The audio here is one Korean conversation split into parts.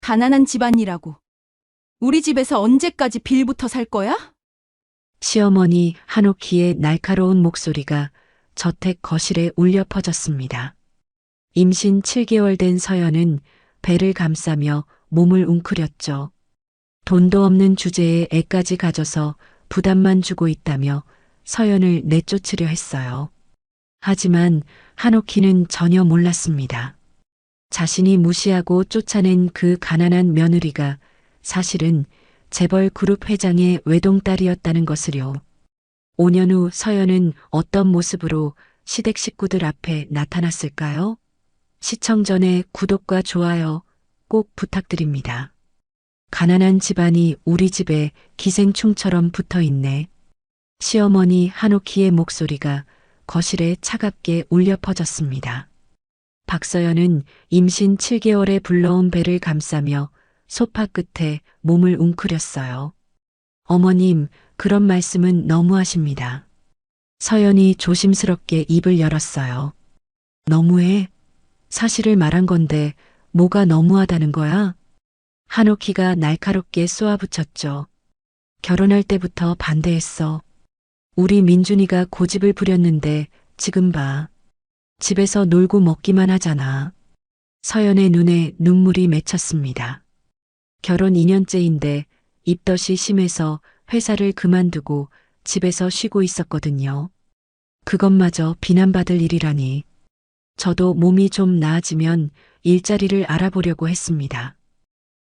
가난한 집안이라고. 우리 집에서 언제까지 빌부터 살 거야? 시어머니 한옥희의 날카로운 목소리가 저택 거실에 울려 퍼졌습니다. 임신 7개월 된 서연은 배를 감싸며 몸을 웅크렸죠. 돈도 없는 주제에 애까지 가져서 부담만 주고 있다며 서연을 내쫓으려 했어요. 하지만 한옥희는 전혀 몰랐습니다. 자신이 무시하고 쫓아낸 그 가난한 며느리가 사실은 재벌 그룹 회장의 외동딸이었다는 것을요. 5년 후 서연은 어떤 모습으로 시댁 식구들 앞에 나타났을까요? 시청 전에 구독과 좋아요 꼭 부탁드립니다. 가난한 집안이 우리 집에 기생충처럼 붙어 있네. 시어머니 한옥희의 목소리가 거실에 차갑게 울려 퍼졌습니다. 박서연은 임신 7개월에 불러온 배를 감싸며 소파 끝에 몸을 웅크렸어요. 어머님, 그런 말씀은 너무하십니다. 서연이 조심스럽게 입을 열었어요. 너무해? 사실을 말한 건데 뭐가 너무하다는 거야? 한옥희가 날카롭게 쏘아붙였죠. 결혼할 때부터 반대했어. 우리 민준이가 고집을 부렸는데 지금 봐. 집에서 놀고 먹기만 하잖아. 서연의 눈에 눈물이 맺혔습니다. 결혼 2년째인데 입덧이 심해서 회사를 그만두고 집에서 쉬고 있었거든요. 그것마저 비난받을 일이라니. 저도 몸이 좀 나아지면 일자리를 알아보려고 했습니다.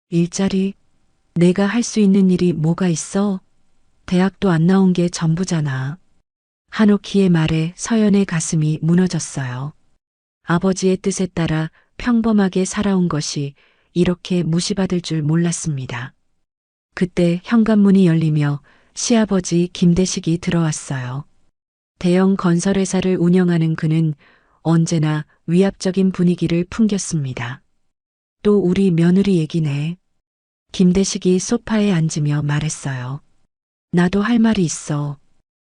일자리? 내가 할 수 있는 일이 뭐가 있어? 대학도 안 나온 게 전부잖아. 한옥희의 말에 서연의 가슴이 무너졌어요. 아버지의 뜻에 따라 평범하게 살아온 것이 이렇게 무시받을 줄 몰랐습니다. 그때 현관문이 열리며 시아버지 김대식이 들어왔어요. 대형 건설회사를 운영하는 그는 언제나 위압적인 분위기를 풍겼습니다. 또 우리 며느리 얘기네. 김대식이 소파에 앉으며 말했어요. 나도 할 말이 있어.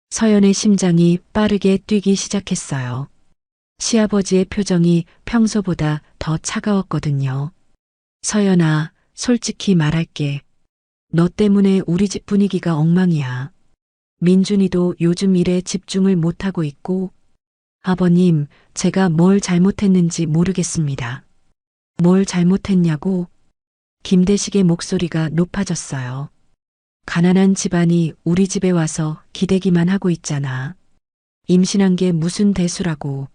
서연의 심장이 빠르게 뛰기 시작했어요. 시아버지의 표정이 평소보다 더 차가웠거든요. 서연아, 솔직히 말할게. 너 때문에 우리 집 분위기가 엉망이야. 민준이도 요즘 일에 집중을 못하고 있고. 아버님, 제가 뭘 잘못했는지 모르겠습니다. 뭘 잘못했냐고? 김대식의 목소리가 높아졌어요. 가난한 집안이 우리 집에 와서 기대기만 하고 있잖아. 임신한 게 무슨 대수라고.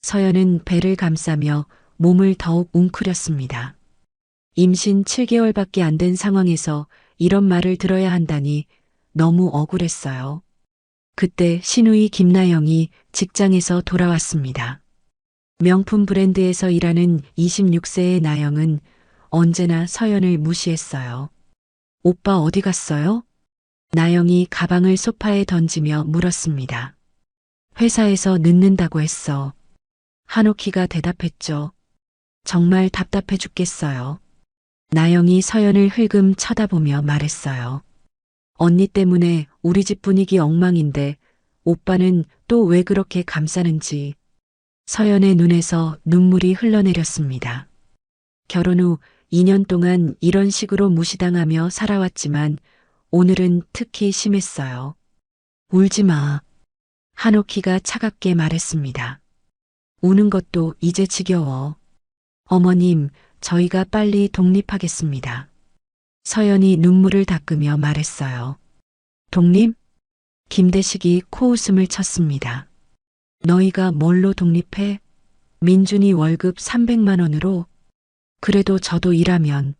서연은 배를 감싸며 몸을 더욱 웅크렸습니다. 임신 7개월밖에 안 된 상황에서 이런 말을 들어야 한다니 너무 억울했어요. 그때 시누이 김나영이 직장에서 돌아왔습니다. 명품 브랜드에서 일하는 26세의 나영은 언제나 서연을 무시했어요. 오빠 어디 갔어요? 나영이 가방을 소파에 던지며 물었습니다. 회사에서 늦는다고 했어. 한옥희가 대답했죠. 정말 답답해 죽겠어요. 나영이 서연을 흘금 쳐다보며 말했어요. 언니 때문에 우리 집 분위기 엉망인데 오빠는 또 왜 그렇게 감싸는지. 서연의 눈에서 눈물이 흘러내렸습니다. 결혼 후 2년 동안 이런 식으로 무시당하며 살아왔지만 오늘은 특히 심했어요. 울지 마. 한옥희가 차갑게 말했습니다. 우는 것도 이제 지겨워. 어머님, 저희가 빨리 독립하겠습니다. 서연이 눈물을 닦으며 말했어요. 독립? 김대식이 코웃음을 쳤습니다. 너희가 뭘로 독립해? 민준이 월급 300만 원으로? 그래도 저도 일하면.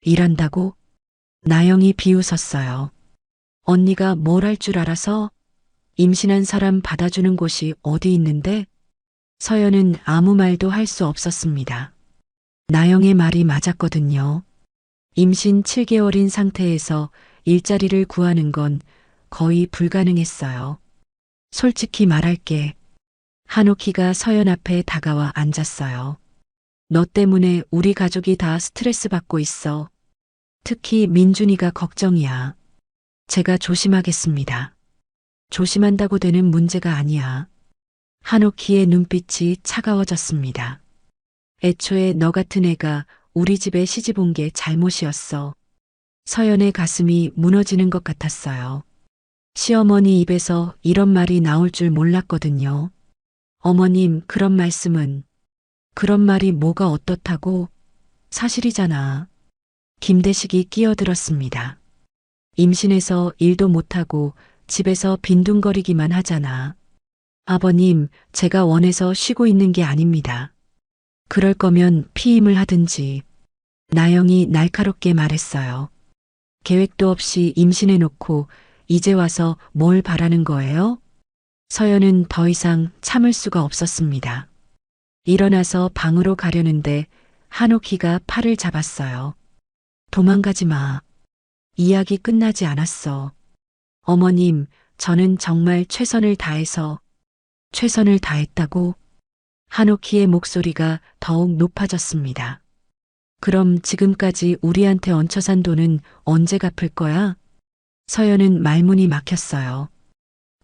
일한다고? 나영이 비웃었어요. 언니가 뭘 할 줄 알아서? 임신한 사람 받아주는 곳이 어디 있는데? 서연은 아무 말도 할 수 없었습니다. 나영의 말이 맞았거든요. 임신 7개월인 상태에서 일자리를 구하는 건 거의 불가능했어요. 솔직히 말할게. 한옥희가 서연 앞에 다가와 앉았어요. 너 때문에 우리 가족이 다 스트레스 받고 있어. 특히 민준이가 걱정이야. 제가 조심하겠습니다. 조심한다고 되는 문제가 아니야. 한옥희의 눈빛이 차가워졌습니다. 애초에 너 같은 애가 우리 집에 시집 온 게 잘못이었어. 서연의 가슴이 무너지는 것 같았어요. 시어머니 입에서 이런 말이 나올 줄 몰랐거든요. 어머님, 그런 말씀은, 그런 말이 뭐가 어떻다고? 사실이잖아. 김대식이 끼어들었습니다. 임신해서 일도 못하고 집에서 빈둥거리기만 하잖아. 아버님, 제가 원해서 쉬고 있는 게 아닙니다. 그럴 거면 피임을 하든지. 나영이 날카롭게 말했어요. 계획도 없이 임신해놓고 이제 와서 뭘 바라는 거예요? 서연은 더 이상 참을 수가 없었습니다. 일어나서 방으로 가려는데 한옥희가 팔을 잡았어요. 도망가지 마. 이야기 끝나지 않았어. 어머님, 저는 정말 최선을 다해서. 최선을 다했다고? 한옥희의 목소리가 더욱 높아졌습니다. 그럼 지금까지 우리한테 얹혀 산 돈은 언제 갚을 거야? 서연은 말문이 막혔어요.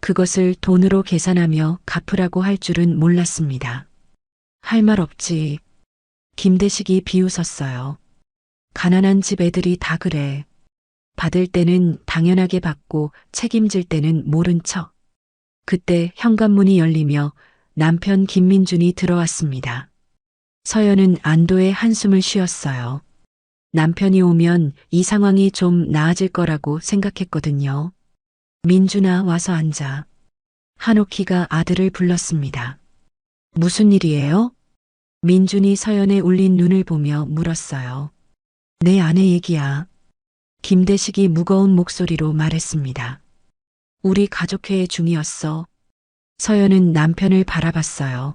그것을 돈으로 계산하며 갚으라고 할 줄은 몰랐습니다. 할 말 없지. 김대식이 비웃었어요. 가난한 집 애들이 다 그래. 받을 때는 당연하게 받고 책임질 때는 모른 척. 그때 현관문이 열리며 남편 김민준이 들어왔습니다. 서연은 안도의 한숨을 쉬었어요. 남편이 오면 이 상황이 좀 나아질 거라고 생각했거든요. 민준아, 와서 앉아. 한옥희가 아들을 불렀습니다. 무슨 일이에요? 민준이 서연의 울린 눈을 보며 물었어요. 내 아내 얘기야. 김대식이 무거운 목소리로 말했습니다. 우리 가족회의 중이었어. 서연은 남편을 바라봤어요.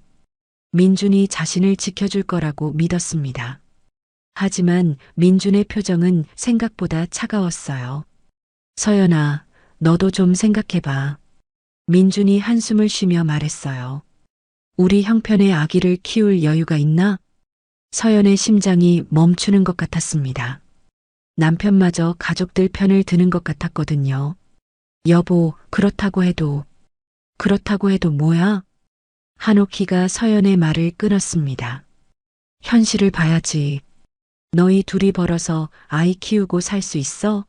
민준이 자신을 지켜줄 거라고 믿었습니다. 하지만 민준의 표정은 생각보다 차가웠어요. 서연아, 너도 좀 생각해봐. 민준이 한숨을 쉬며 말했어요. 우리 형편의 아기를 키울 여유가 있나? 서연의 심장이 멈추는 것 같았습니다. 남편마저 가족들 편을 드는 것 같았거든요. 여보, 그렇다고 해도 뭐야? 한옥희가 서연의 말을 끊었습니다. 현실을 봐야지. 너희 둘이 벌어서 아이 키우고 살 수 있어?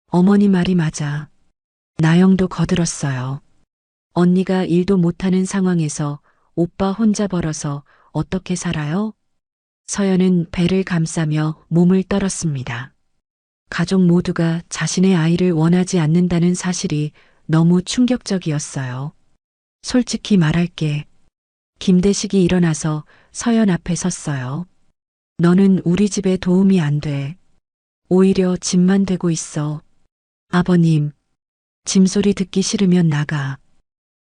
어머니 말이 맞아. 나영도 거들었어요. 언니가 일도 못하는 상황에서 오빠 혼자 벌어서 어떻게 살아요? 서연은 배를 감싸며 몸을 떨었습니다. 가족 모두가 자신의 아이를 원하지 않는다는 사실이 너무 충격적이었어요. 솔직히 말할게. 김대식이 일어나서 서연 앞에 섰어요. 너는 우리 집에 도움이 안 돼. 오히려 짐만 되고 있어. 아버님, 짐소리 듣기 싫으면 나가.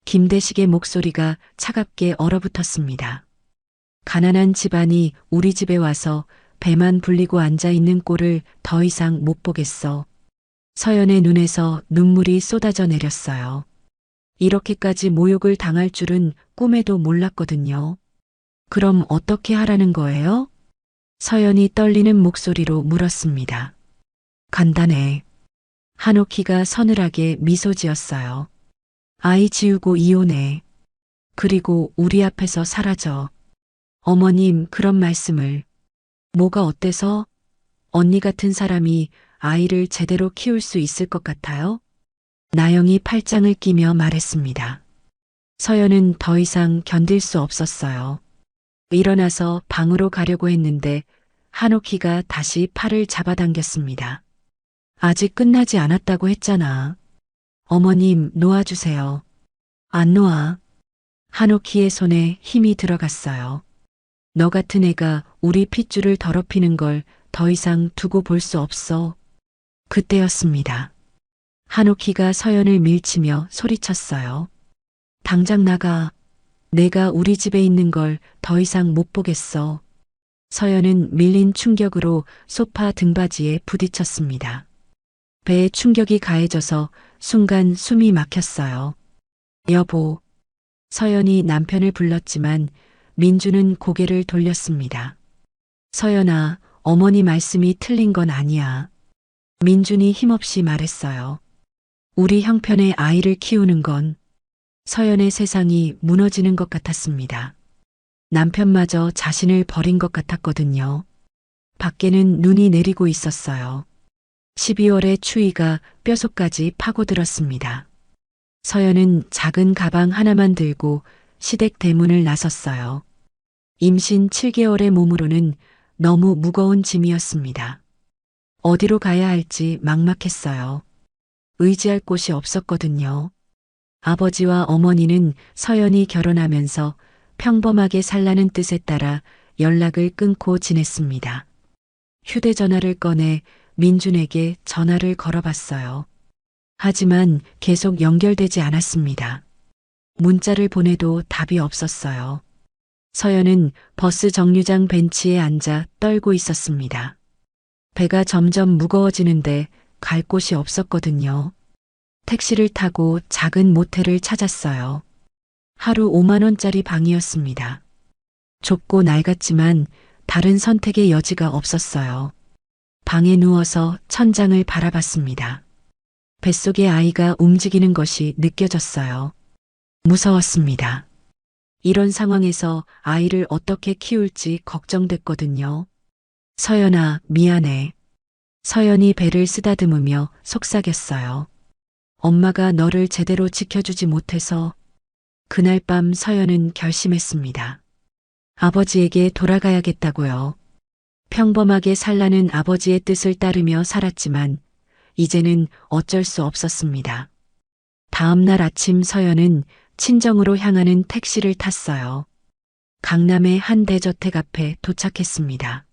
김대식의 목소리가 차갑게 얼어붙었습니다. 가난한 집안이 우리 집에 와서 배만 불리고 앉아있는 꼴을 더 이상 못 보겠어. 서연의 눈에서 눈물이 쏟아져 내렸어요. 이렇게까지 모욕을 당할 줄은 꿈에도 몰랐거든요. 그럼 어떻게 하라는 거예요? 서연이 떨리는 목소리로 물었습니다. 간단해. 한옥희가 서늘하게 미소 지었어요. 아이 지우고 이혼해. 그리고 우리 앞에서 사라져. 어머님, 그런 말씀을. 뭐가 어때서? 언니 같은 사람이 아이를 제대로 키울 수 있을 것 같아요? 나영이 팔짱을 끼며 말했습니다. 서연은 더 이상 견딜 수 없었어요. 일어나서 방으로 가려고 했는데 한옥희가 다시 팔을 잡아당겼습니다. 아직 끝나지 않았다고 했잖아. 어머님, 놓아주세요. 안 놓아. 한옥희의 손에 힘이 들어갔어요. 너 같은 애가 우리 핏줄을 더럽히는 걸 더 이상 두고 볼 수 없어. 그때였습니다. 한옥희가 서연을 밀치며 소리쳤어요. 당장 나가. 내가 우리 집에 있는 걸 더 이상 못 보겠어. 서연은 밀린 충격으로 소파 등받이에 부딪혔습니다. 배에 충격이 가해져서 순간 숨이 막혔어요. 여보. 서연이 남편을 불렀지만 민주는 고개를 돌렸습니다. 서연아, 어머니 말씀이 틀린 건 아니야. 민준이 힘없이 말했어요. 우리 형편의 아이를 키우는 건. 서연의 세상이 무너지는 것 같았습니다. 남편마저 자신을 버린 것 같았거든요. 밖에는 눈이 내리고 있었어요. 12월의 추위가 뼛속까지 파고들었습니다. 서연은 작은 가방 하나만 들고 시댁 대문을 나섰어요. 임신 7개월의 몸으로는 너무 무거운 짐이었습니다. 어디로 가야 할지 막막했어요. 의지할 곳이 없었거든요. 아버지와 어머니는 서연이 결혼하면서 평범하게 살라는 뜻에 따라 연락을 끊고 지냈습니다. 휴대전화를 꺼내 민준에게 전화를 걸어봤어요. 하지만 계속 연결되지 않았습니다. 문자를 보내도 답이 없었어요. 서연은 버스 정류장 벤치에 앉아 떨고 있었습니다. 배가 점점 무거워지는데 갈 곳이 없었거든요. 택시를 타고 작은 모텔을 찾았어요. 하루 5만 원짜리 방이었습니다. 좁고 낡았지만 다른 선택의 여지가 없었어요. 방에 누워서 천장을 바라봤습니다. 뱃속의 아이가 움직이는 것이 느껴졌어요. 무서웠습니다. 이런 상황에서 아이를 어떻게 키울지 걱정됐거든요. 서연아, 미안해. 서연이 배를 쓰다듬으며 속삭였어요. 엄마가 너를 제대로 지켜주지 못해서. 그날 밤 서연은 결심했습니다. 아버지에게 돌아가야겠다고요. 평범하게 살라는 아버지의 뜻을 따르며 살았지만 이제는 어쩔 수 없었습니다. 다음 날 아침 서연은 친정으로 향하는 택시를 탔어요. 강남의 한 대저택 앞에 도착했습니다.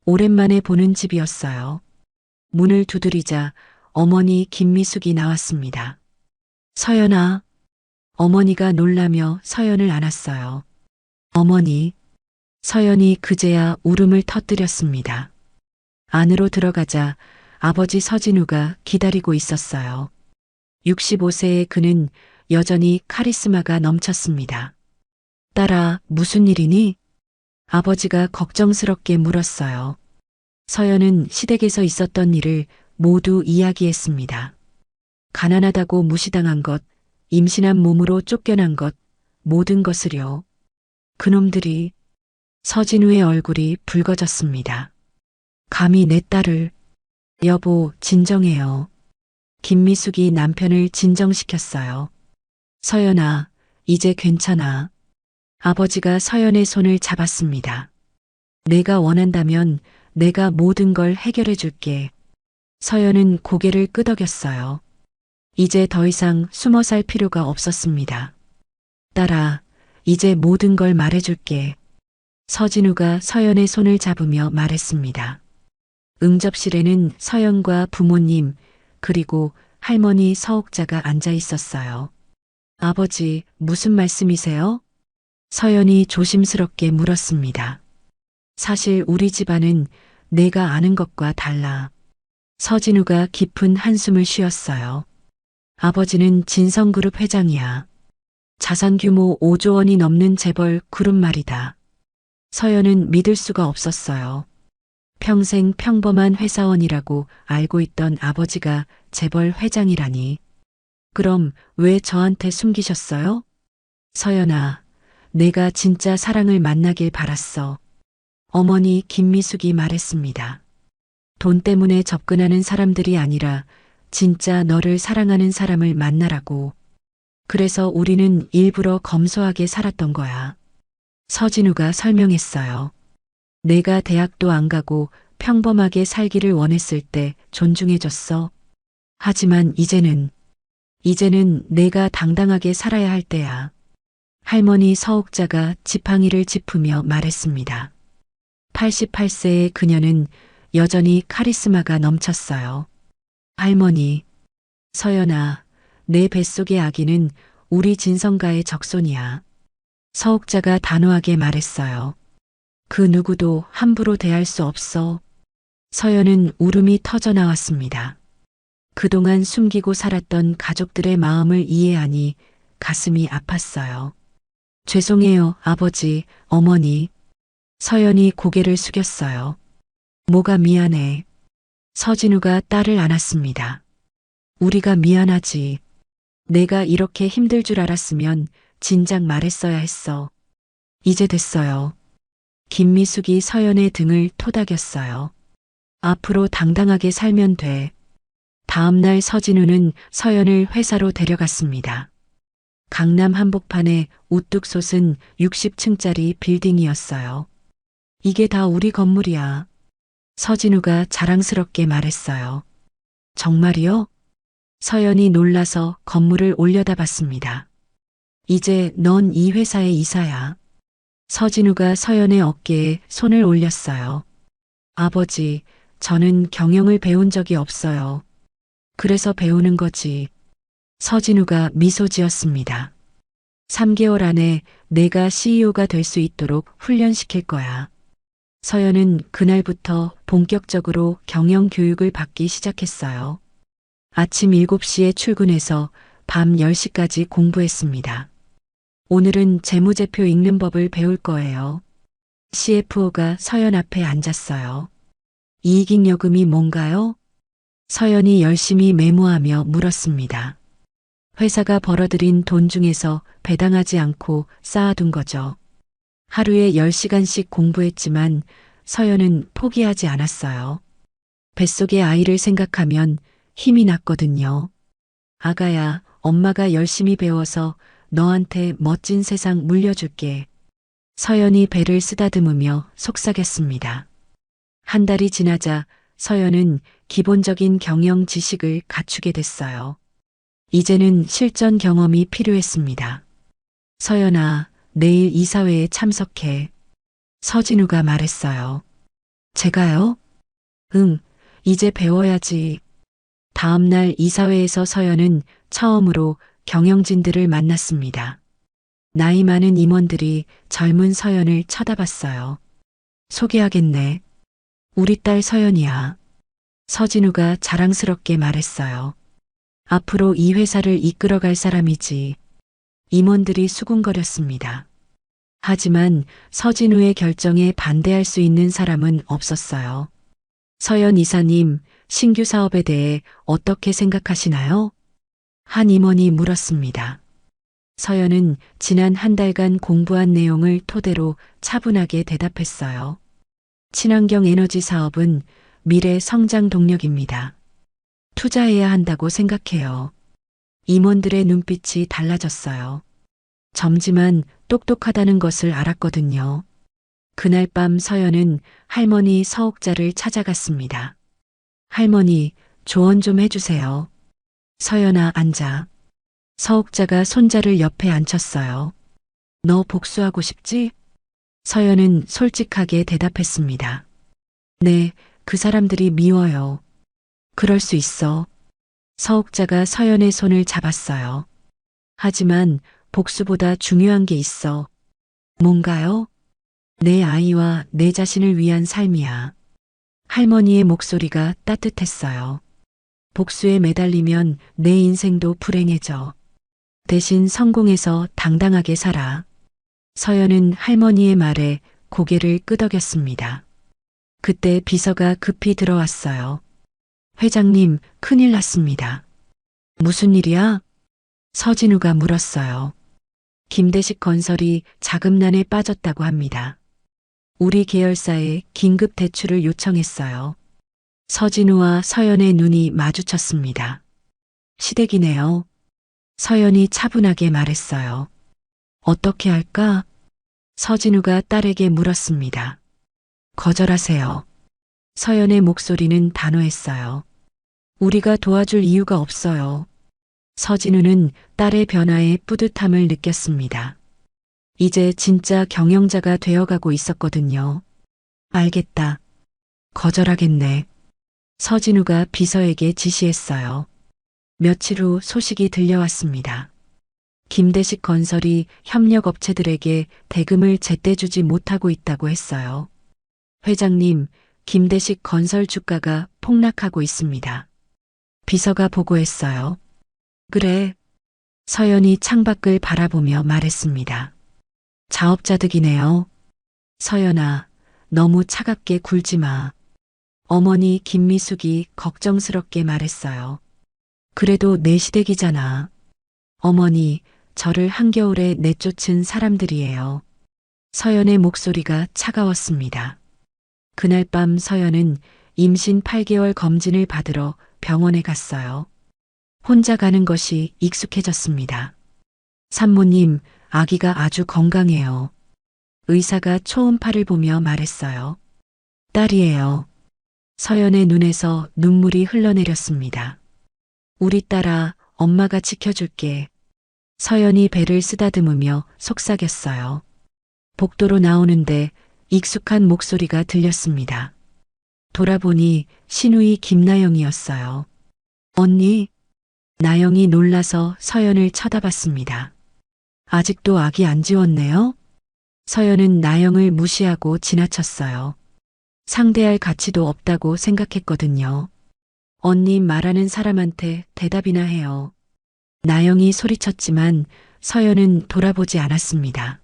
오랜만에 보는 집이었어요. 문을 두드리자 어머니 김미숙이 나왔습니다. 서연아. 어머니가 놀라며 서연을 안았어요. 어머니. 서연이 그제야 울음을 터뜨렸습니다. 안으로 들어가자 아버지 서진우가 기다리고 있었어요. 65세의 그는 여전히 카리스마가 넘쳤습니다. 딸아, 무슨 일이니? 아버지가 걱정스럽게 물었어요. 서연은 시댁에서 있었던 일을 모두 이야기했습니다. 가난하다고 무시당한 것, 임신한 몸으로 쫓겨난 것, 모든 것을요. 그놈들이. 서진우의 얼굴이 붉어졌습니다. 감히 내 딸을. 여보, 진정해요. 김미숙이 남편을 진정시켰어요. 서연아, 이제 괜찮아. 아버지가 서연의 손을 잡았습니다. 내가 원한다면 내가 모든 걸 해결해 줄게. 서연은 고개를 끄덕였어요. 이제 더 이상 숨어 살 필요가 없었습니다. 딸아, 이제 모든 걸 말해줄게. 서진우가 서연의 손을 잡으며 말했습니다. 응접실에는 서연과 부모님, 그리고 할머니 서옥자가 앉아 있었어요. 아버지, 무슨 말씀이세요? 서연이 조심스럽게 물었습니다. 사실 우리 집안은 내가 아는 것과 달라. 서진우가 깊은 한숨을 쉬었어요. 아버지는 진성그룹 회장이야. 자산 규모 5조 원이 넘는 재벌 그룹 말이다. 서연은 믿을 수가 없었어요. 평생 평범한 회사원이라고 알고 있던 아버지가 재벌 회장이라니. 그럼 왜 저한테 숨기셨어요? 서연아, 내가 진짜 사랑을 만나길 바랐어. 어머니 김미숙이 말했습니다. 돈 때문에 접근하는 사람들이 아니라 진짜 너를 사랑하는 사람을 만나라고. 그래서 우리는 일부러 검소하게 살았던 거야. 서진우가 설명했어요. 내가 대학도 안 가고 평범하게 살기를 원했을 때 존중해줬어. 하지만 이제는 내가 당당하게 살아야 할 때야. 할머니 서옥자가 지팡이를 짚으며 말했습니다. 88세의 그녀는 여전히 카리스마가 넘쳤어요. 할머니, 서연아, 내 뱃속의 아기는 우리 진성가의 적손이야. 서옥자가 단호하게 말했어요. 그 누구도 함부로 대할 수 없어. 서연은 울음이 터져 나왔습니다. 그동안 숨기고 살았던 가족들의 마음을 이해하니 가슴이 아팠어요. 죄송해요, 아버지, 어머니. 서연이 고개를 숙였어요. 뭐가 미안해. 서진우가 딸을 안았습니다. 우리가 미안하지. 내가 이렇게 힘들 줄 알았으면 진작 말했어야 했어. 이제 됐어요. 김미숙이 서연의 등을 토닥였어요. 앞으로 당당하게 살면 돼. 다음 날 서진우는 서연을 회사로 데려갔습니다. 강남 한복판에 우뚝 솟은 60층짜리 빌딩이었어요. 이게 다 우리 건물이야. 서진우가 자랑스럽게 말했어요. 정말이요? 서연이 놀라서 건물을 올려다봤습니다. 이제 넌 이 회사의 이사야. 서진우가 서연의 어깨에 손을 올렸어요. 아버지, 저는 경영을 배운 적이 없어요. 그래서 배우는 거지. 서진우가 미소 지었습니다. 3개월 안에 내가 CEO가 될 수 있도록 훈련시킬 거야. 서연은 그날부터 본격적으로 경영 교육을 받기 시작했어요. 아침 7시에 출근해서 밤 10시까지 공부했습니다. 오늘은 재무제표 읽는 법을 배울 거예요. CFO가 서연 앞에 앉았어요. 이익잉여금이 뭔가요? 서연이 열심히 메모하며 물었습니다. 회사가 벌어들인 돈 중에서 배당하지 않고 쌓아둔 거죠. 하루에 10시간씩 공부했지만 서연은 포기하지 않았어요. 뱃속의 아이를 생각하면 힘이 났거든요. 아가야, 엄마가 열심히 배워서 너한테 멋진 세상 물려줄게. 서연이 배를 쓰다듬으며 속삭였습니다. 한 달이 지나자 서연은 기본적인 경영 지식을 갖추게 됐어요. 이제는 실전 경험이 필요했습니다. 서연아, 내일 이사회에 참석해. 서진우가 말했어요. 제가요? 응, 이제 배워야지. 다음 날 이사회에서 서연은 처음으로 경영진들을 만났습니다. 나이 많은 임원들이 젊은 서연을 쳐다봤어요. 소개하겠네. 우리 딸 서연이야. 서진우가 자랑스럽게 말했어요. 앞으로 이 회사를 이끌어갈 사람이지. 임원들이 수군거렸습니다. 하지만 서진우의 결정에 반대할 수 있는 사람은 없었어요. 서연 이사님, 신규 사업에 대해 어떻게 생각하시나요? 한 임원이 물었습니다. 서연은 지난 한 달간 공부한 내용을 토대로 차분하게 대답했어요. 친환경 에너지 사업은 미래 성장 동력입니다. 투자해야 한다고 생각해요. 임원들의 눈빛이 달라졌어요. 젊지만 똑똑하다는 것을 알았거든요. 그날 밤 서연은 할머니 서옥자를 찾아갔습니다. 할머니, 조언 좀 해주세요. 서연아, 앉아. 서옥자가 손자를 옆에 앉혔어요. 너 복수하고 싶지? 서연은 솔직하게 대답했습니다. 네, 그 사람들이 미워요. 그럴 수 있어. 서옥자가 서연의 손을 잡았어요. 하지만 복수보다 중요한 게 있어. 뭔가요? 내 아이와 내 자신을 위한 삶이야. 할머니의 목소리가 따뜻했어요. 복수에 매달리면 내 인생도 불행해져. 대신 성공해서 당당하게 살아. 서연은 할머니의 말에 고개를 끄덕였습니다. 그때 비서가 급히 들어왔어요. 회장님, 큰일 났습니다. 무슨 일이야? 서진우가 물었어요. 김대식 건설이 자금난에 빠졌다고 합니다. 우리 계열사에 긴급 대출을 요청했어요. 서진우와 서연의 눈이 마주쳤습니다. 시댁이네요. 서연이 차분하게 말했어요. 어떻게 할까? 서진우가 딸에게 물었습니다. 거절하세요. 서연의 목소리는 단호했어요. 우리가 도와줄 이유가 없어요. 서진우는 딸의 변화에 뿌듯함을 느꼈습니다. 이제 진짜 경영자가 되어가고 있었거든요. 알겠다. 거절하겠네. 서진우가 비서에게 지시했어요. 며칠 후 소식이 들려왔습니다. 김대식 건설이 협력업체들에게 대금을 제때 주지 못하고 있다고 했어요. 회장님, 김대식 건설 주가가 폭락하고 있습니다. 비서가 보고했어요. 그래. 서연이 창밖을 바라보며 말했습니다. 자업자득이네요. 서연아, 너무 차갑게 굴지 마. 어머니 김미숙이 걱정스럽게 말했어요. 그래도 내 시댁이잖아. 어머니, 저를 한겨울에 내쫓은 사람들이에요. 서연의 목소리가 차가웠습니다. 그날 밤 서연은 임신 8개월 검진을 받으러 병원에 갔어요. 혼자 가는 것이 익숙해졌습니다. 산모님, 아기가 아주 건강해요. 의사가 초음파를 보며 말했어요. 딸이에요. 서연의 눈에서 눈물이 흘러내렸습니다. 우리 딸아, 엄마가 지켜줄게. 서연이 배를 쓰다듬으며 속삭였어요. 복도로 나오는데 익숙한 목소리가 들렸습니다. 돌아보니 신우이 김나영이었어요. 언니, 나영이 놀라서 서연을 쳐다봤습니다. 아직도 아기 안 지웠네요? 서연은 나영을 무시하고 지나쳤어요. 상대할 가치도 없다고 생각했거든요. 언니 말하는 사람한테 대답이나 해요. 나영이 소리쳤지만 서연은 돌아보지 않았습니다.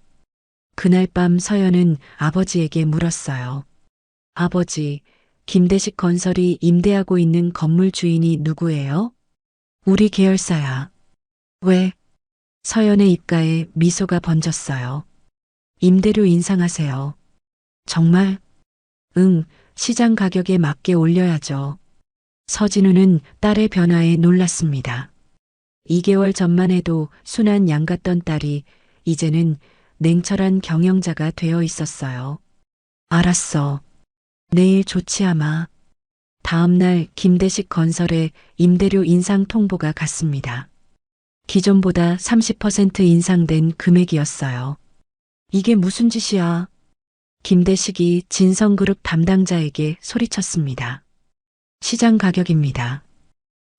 그날 밤 서연은 아버지에게 물었어요. 아버지, 김대식 건설이 임대하고 있는 건물 주인이 누구예요? 우리 계열사야. 왜? 서연의 입가에 미소가 번졌어요. 임대료 인상하세요. 정말? 응, 시장 가격에 맞게 올려야죠. 서진우는 딸의 변화에 놀랐습니다. 2개월 전만 해도 순한 양 같던 딸이 이제는 냉철한 경영자가 되어 있었어요. 알았어. 내일 조치하마. 다음 날 김대식 건설에 임대료 인상 통보가 갔습니다. 기존보다 30% 인상된 금액이었어요. 이게 무슨 짓이야? 김대식이 진성그룹 담당자에게 소리쳤습니다. 시장 가격입니다.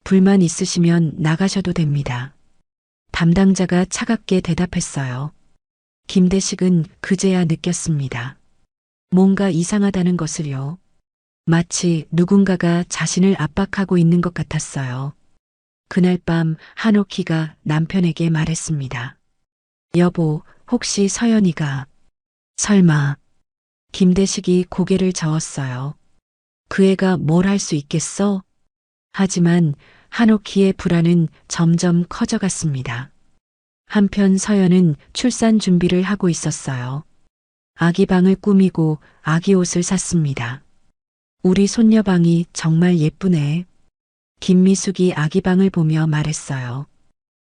불만 있으시면 나가셔도 됩니다. 담당자가 차갑게 대답했어요. 김대식은 그제야 느꼈습니다. 뭔가 이상하다는 것을요. 마치 누군가가 자신을 압박하고 있는 것 같았어요. 그날 밤 한옥희가 남편에게 말했습니다. 여보, 혹시 서연이가... 설마... 김대식이 고개를 저었어요. 그 애가 뭘 할 수 있겠어? 하지만 한옥희의 불안은 점점 커져갔습니다. 한편 서연은 출산 준비를 하고 있었어요. 아기 방을 꾸미고 아기 옷을 샀습니다. 우리 손녀 방이 정말 예쁘네. 김미숙이 아기 방을 보며 말했어요.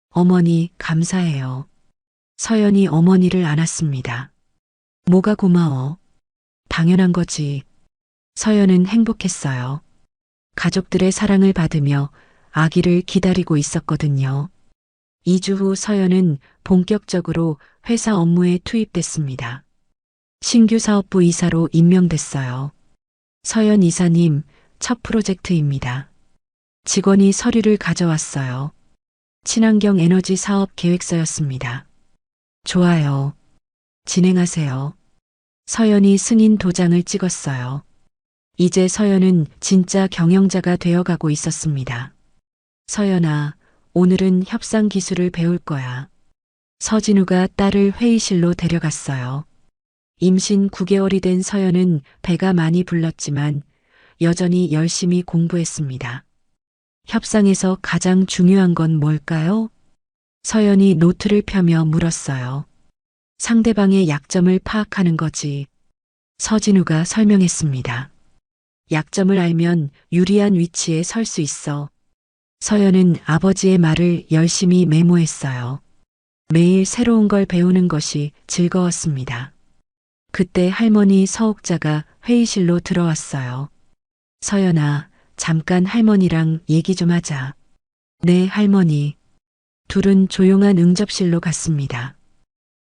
어머니, 감사해요. 서연이 어머니를 안았습니다. 뭐가 고마워? 당연한 거지. 서연은 행복했어요. 가족들의 사랑을 받으며 아기를 기다리고 있었거든요. 2주 후 서연은 본격적으로 회사 업무에 투입됐습니다. 신규 사업부 이사로 임명됐어요. 서연 이사님, 첫 프로젝트입니다. 직원이 서류를 가져왔어요. 친환경 에너지 사업 계획서였습니다. 좋아요. 진행하세요. 서연이 승인 도장을 찍었어요. 이제 서연은 진짜 경영자가 되어가고 있었습니다. 서연아, 오늘은 협상 기술을 배울 거야. 서진우가 딸을 회의실로 데려갔어요. 임신 9개월이 된 서연은 배가 많이 불렀지만 여전히 열심히 공부했습니다. 협상에서 가장 중요한 건 뭘까요? 서연이 노트를 펴며 물었어요. 상대방의 약점을 파악하는 거지. 서진우가 설명했습니다. 약점을 알면 유리한 위치에 설 수 있어. 서연은 아버지의 말을 열심히 메모했어요. 매일 새로운 걸 배우는 것이 즐거웠습니다. 그때 할머니 서옥자가 회의실로 들어왔어요. 서연아, 잠깐 할머니랑 얘기 좀 하자. 네, 할머니. 둘은 조용한 응접실로 갔습니다.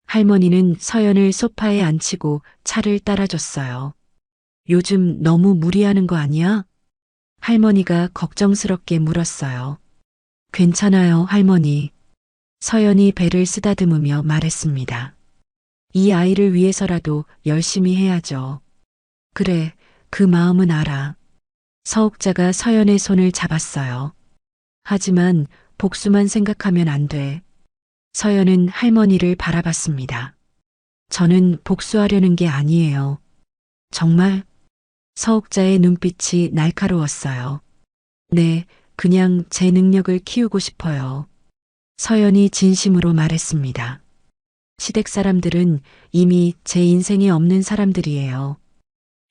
할머니는 서연을 소파에 앉히고 차를 따라줬어요. 요즘 너무 무리하는 거 아니야? 할머니가 걱정스럽게 물었어요. 괜찮아요, 할머니. 서연이 배를 쓰다듬으며 말했습니다. 이 아이를 위해서라도 열심히 해야죠. 그래, 그 마음은 알아. 서옥자가 서연의 손을 잡았어요. 하지만 복수만 생각하면 안 돼. 서연은 할머니를 바라봤습니다. 저는 복수하려는 게 아니에요. 정말? 서옥자의 눈빛이 날카로웠어요. 네, 그냥 제 능력을 키우고 싶어요. 서연이 진심으로 말했습니다. 시댁 사람들은 이미 제 인생에 없는 사람들이에요.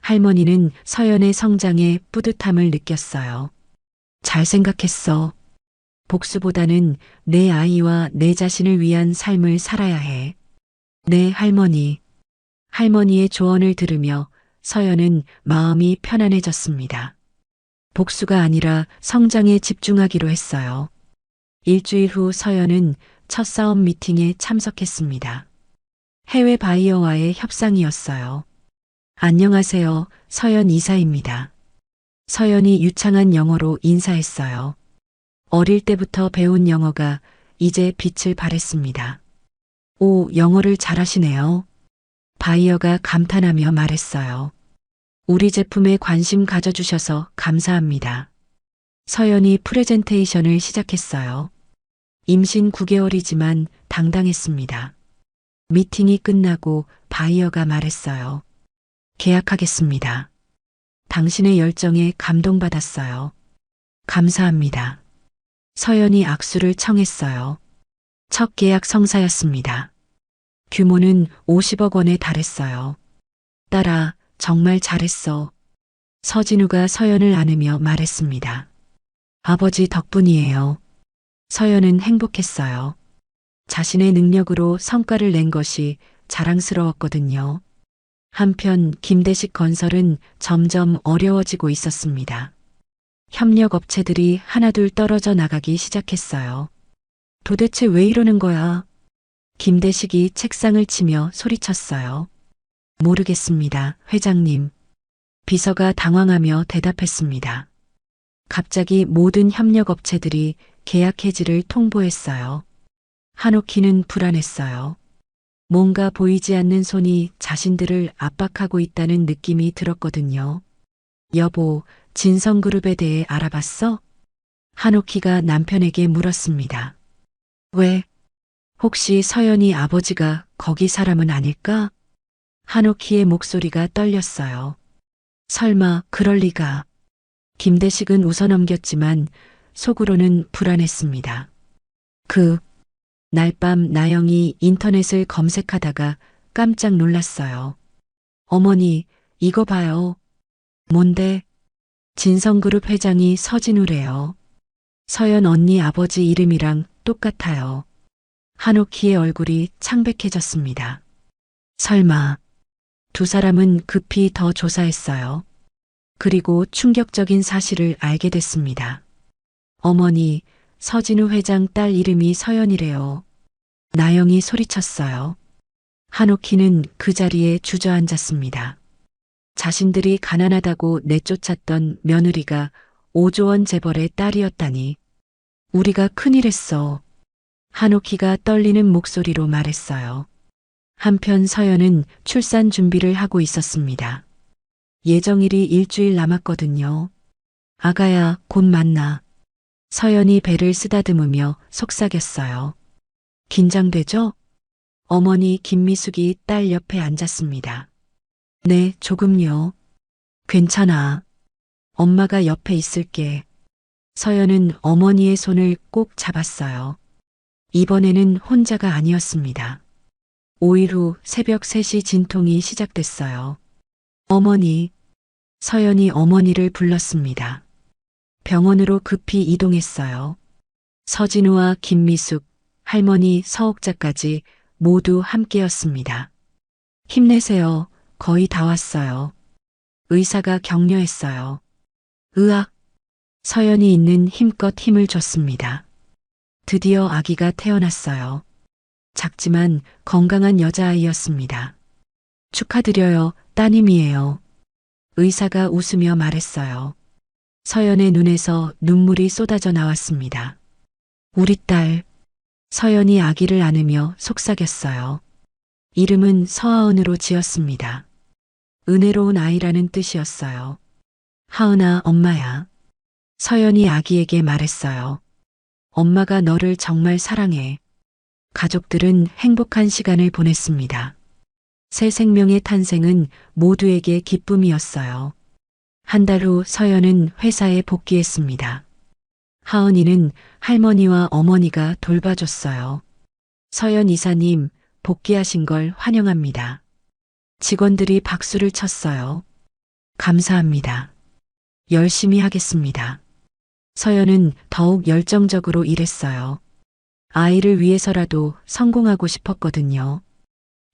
할머니는 서연의 성장에 뿌듯함을 느꼈어요. 잘 생각했어. 복수보다는 내 아이와 내 자신을 위한 삶을 살아야 해. 네, 할머니. 할머니의 조언을 들으며 서연은 마음이 편안해졌습니다. 복수가 아니라 성장에 집중하기로 했어요. 일주일 후 서연은 첫 사업 미팅에 참석했습니다. 해외 바이어와의 협상이었어요. 안녕하세요. 서연 이사입니다. 서연이 유창한 영어로 인사했어요. 어릴 때부터 배운 영어가 이제 빛을 발했습니다. 오, 영어를 잘하시네요. 바이어가 감탄하며 말했어요. 우리 제품에 관심 가져주셔서 감사합니다. 서연이 프레젠테이션을 시작했어요. 임신 9개월이지만 당당했습니다. 미팅이 끝나고 바이어가 말했어요. 계약하겠습니다. 당신의 열정에 감동받았어요. 감사합니다. 서연이 악수를 청했어요. 첫 계약 성사였습니다. 규모는 50억 원에 달했어요. 딸아, 정말 잘했어. 서진우가 서연을 안으며 말했습니다. 아버지 덕분이에요. 서연은 행복했어요. 자신의 능력으로 성과를 낸 것이 자랑스러웠거든요. 한편 김대식 건설은 점점 어려워지고 있었습니다. 협력업체들이 하나둘 떨어져 나가기 시작했어요. 도대체 왜 이러는 거야? 김대식이 책상을 치며 소리쳤어요. 모르겠습니다, 회장님. 비서가 당황하며 대답했습니다. 갑자기 모든 협력업체들이 계약 해지를 통보했어요. 한옥희는 불안했어요. 뭔가 보이지 않는 손이 자신들을 압박하고 있다는 느낌이 들었거든요. 여보, 진성그룹에 대해 알아봤어? 한옥희가 남편에게 물었습니다. 왜? 혹시 서연이 아버지가 거기 사람은 아닐까? 한옥희의 목소리가 떨렸어요. 설마 그럴 리가. 김대식은 웃어넘겼지만 속으로는 불안했습니다. 날 밤 나영이 인터넷을 검색하다가 깜짝 놀랐어요. 어머니, 이거 봐요. 뭔데? 진성그룹 회장이 서진우래요. 서연 언니 아버지 이름이랑 똑같아요. 한옥희의 얼굴이 창백해졌습니다. 설마. 두 사람은 급히 더 조사했어요. 그리고 충격적인 사실을 알게 됐습니다. 어머니, 서진우 회장 딸 이름이 서연이래요. 나영이 소리쳤어요. 한옥희는 그 자리에 주저앉았습니다. 자신들이 가난하다고 내쫓았던 며느리가 5조 원 재벌의 딸이었다니. 우리가 큰일했어. 한옥희가 떨리는 목소리로 말했어요. 한편 서연은 출산 준비를 하고 있었습니다. 예정일이 일주일 남았거든요. 아가야, 곧 만나. 서연이 배를 쓰다듬으며 속삭였어요. 긴장되죠? 어머니 김미숙이 딸 옆에 앉았습니다. 네, 조금요. 괜찮아. 엄마가 옆에 있을게. 서연은 어머니의 손을 꼭 잡았어요. 이번에는 혼자가 아니었습니다. 5일 후 새벽 3시 진통이 시작됐어요. 어머니. 서연이 어머니를 불렀습니다. 병원으로 급히 이동했어요. 서진우와 김미숙, 할머니 서옥자까지 모두 함께였습니다. 힘내세요. 거의 다 왔어요. 의사가 격려했어요. 으악. 서연이 있는 힘껏 힘을 줬습니다. 드디어 아기가 태어났어요. 작지만 건강한 여자아이였습니다. 축하드려요. 따님이에요. 의사가 웃으며 말했어요. 서연의 눈에서 눈물이 쏟아져 나왔습니다. 우리 딸. 서연이 아기를 안으며 속삭였어요. 이름은 서하은으로 지었습니다. 은혜로운 아이라는 뜻이었어요. 하은아, 엄마야. 서연이 아기에게 말했어요. 엄마가 너를 정말 사랑해. 가족들은 행복한 시간을 보냈습니다. 새 생명의 탄생은 모두에게 기쁨이었어요. 한 달 후 서연은 회사에 복귀했습니다. 하은이는 할머니와 어머니가 돌봐줬어요. 서연 이사님, 복귀하신 걸 환영합니다. 직원들이 박수를 쳤어요. 감사합니다. 열심히 하겠습니다. 서연은 더욱 열정적으로 일했어요. 아이를 위해서라도 성공하고 싶었거든요.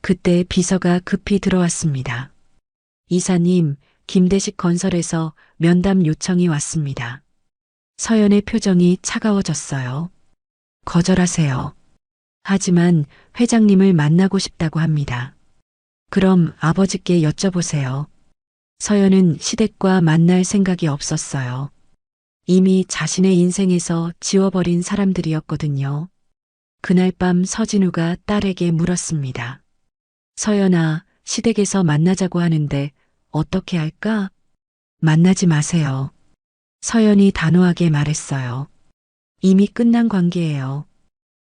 그때 비서가 급히 들어왔습니다. 이사님, 김대식 건설에서 면담 요청이 왔습니다. 서연의 표정이 차가워졌어요. 거절하세요. 하지만 회장님을 만나고 싶다고 합니다. 그럼 아버지께 여쭤보세요. 서연은 시댁과 만날 생각이 없었어요. 이미 자신의 인생에서 지워버린 사람들이었거든요. 그날 밤 서진우가 딸에게 물었습니다. 서연아, 시댁에서 만나자고 하는데 어떻게 할까? 만나지 마세요. 서연이 단호하게 말했어요. 이미 끝난 관계예요.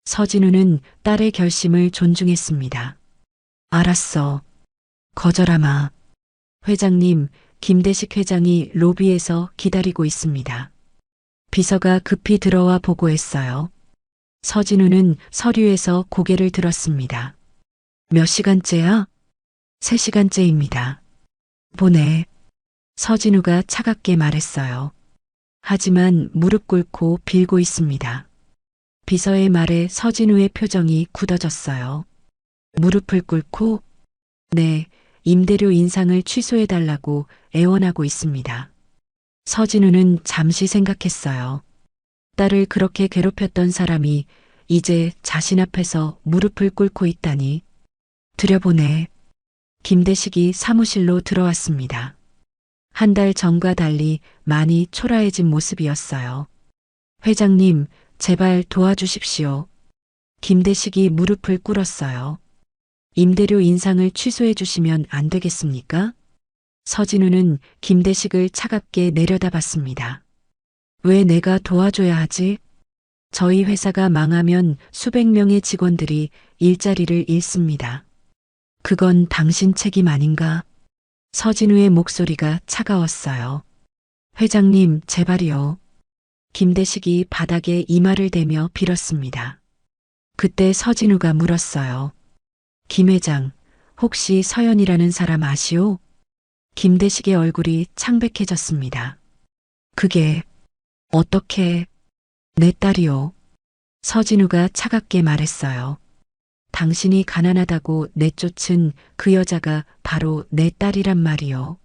서진우는 딸의 결심을 존중했습니다. 알았어. 거절하마. 회장님, 김대식 회장이 로비에서 기다리고 있습니다. 비서가 급히 들어와 보고했어요. 서진우는 서류에서 고개를 들었습니다. 몇 시간째야? 3시간째입니다. 보내. 서진우가 차갑게 말했어요. 하지만 무릎 꿇고 빌고 있습니다. 비서의 말에 서진우의 표정이 굳어졌어요. 무릎을 꿇고? 네, 임대료 인상을 취소해달라고 애원하고 있습니다. 서진우는 잠시 생각했어요. 딸을 그렇게 괴롭혔던 사람이 이제 자신 앞에서 무릎을 꿇고 있다니. 들여보내. 김대식이 사무실로 들어왔습니다. 한 달 전과 달리 많이 초라해진 모습이었어요. 회장님, 제발 도와주십시오. 김대식이 무릎을 꿇었어요. 임대료 인상을 취소해 주시면 안 되겠습니까? 서진우는 김대식을 차갑게 내려다봤습니다. 왜 내가 도와줘야 하지? 저희 회사가 망하면 수백 명의 직원들이 일자리를 잃습니다. 그건 당신 책임 아닌가? 서진우의 목소리가 차가웠어요. 회장님, 제발이요. 김대식이 바닥에 이마를 대며 빌었습니다. 그때 서진우가 물었어요. 김 회장, 혹시 서연이라는 사람 아시오? 김대식의 얼굴이 창백해졌습니다. 그게 어떻게 내 딸이요? 서진우가 차갑게 말했어요. 당신이 가난하다고 내쫓은 그 여자가 바로 내 딸이란 말이요.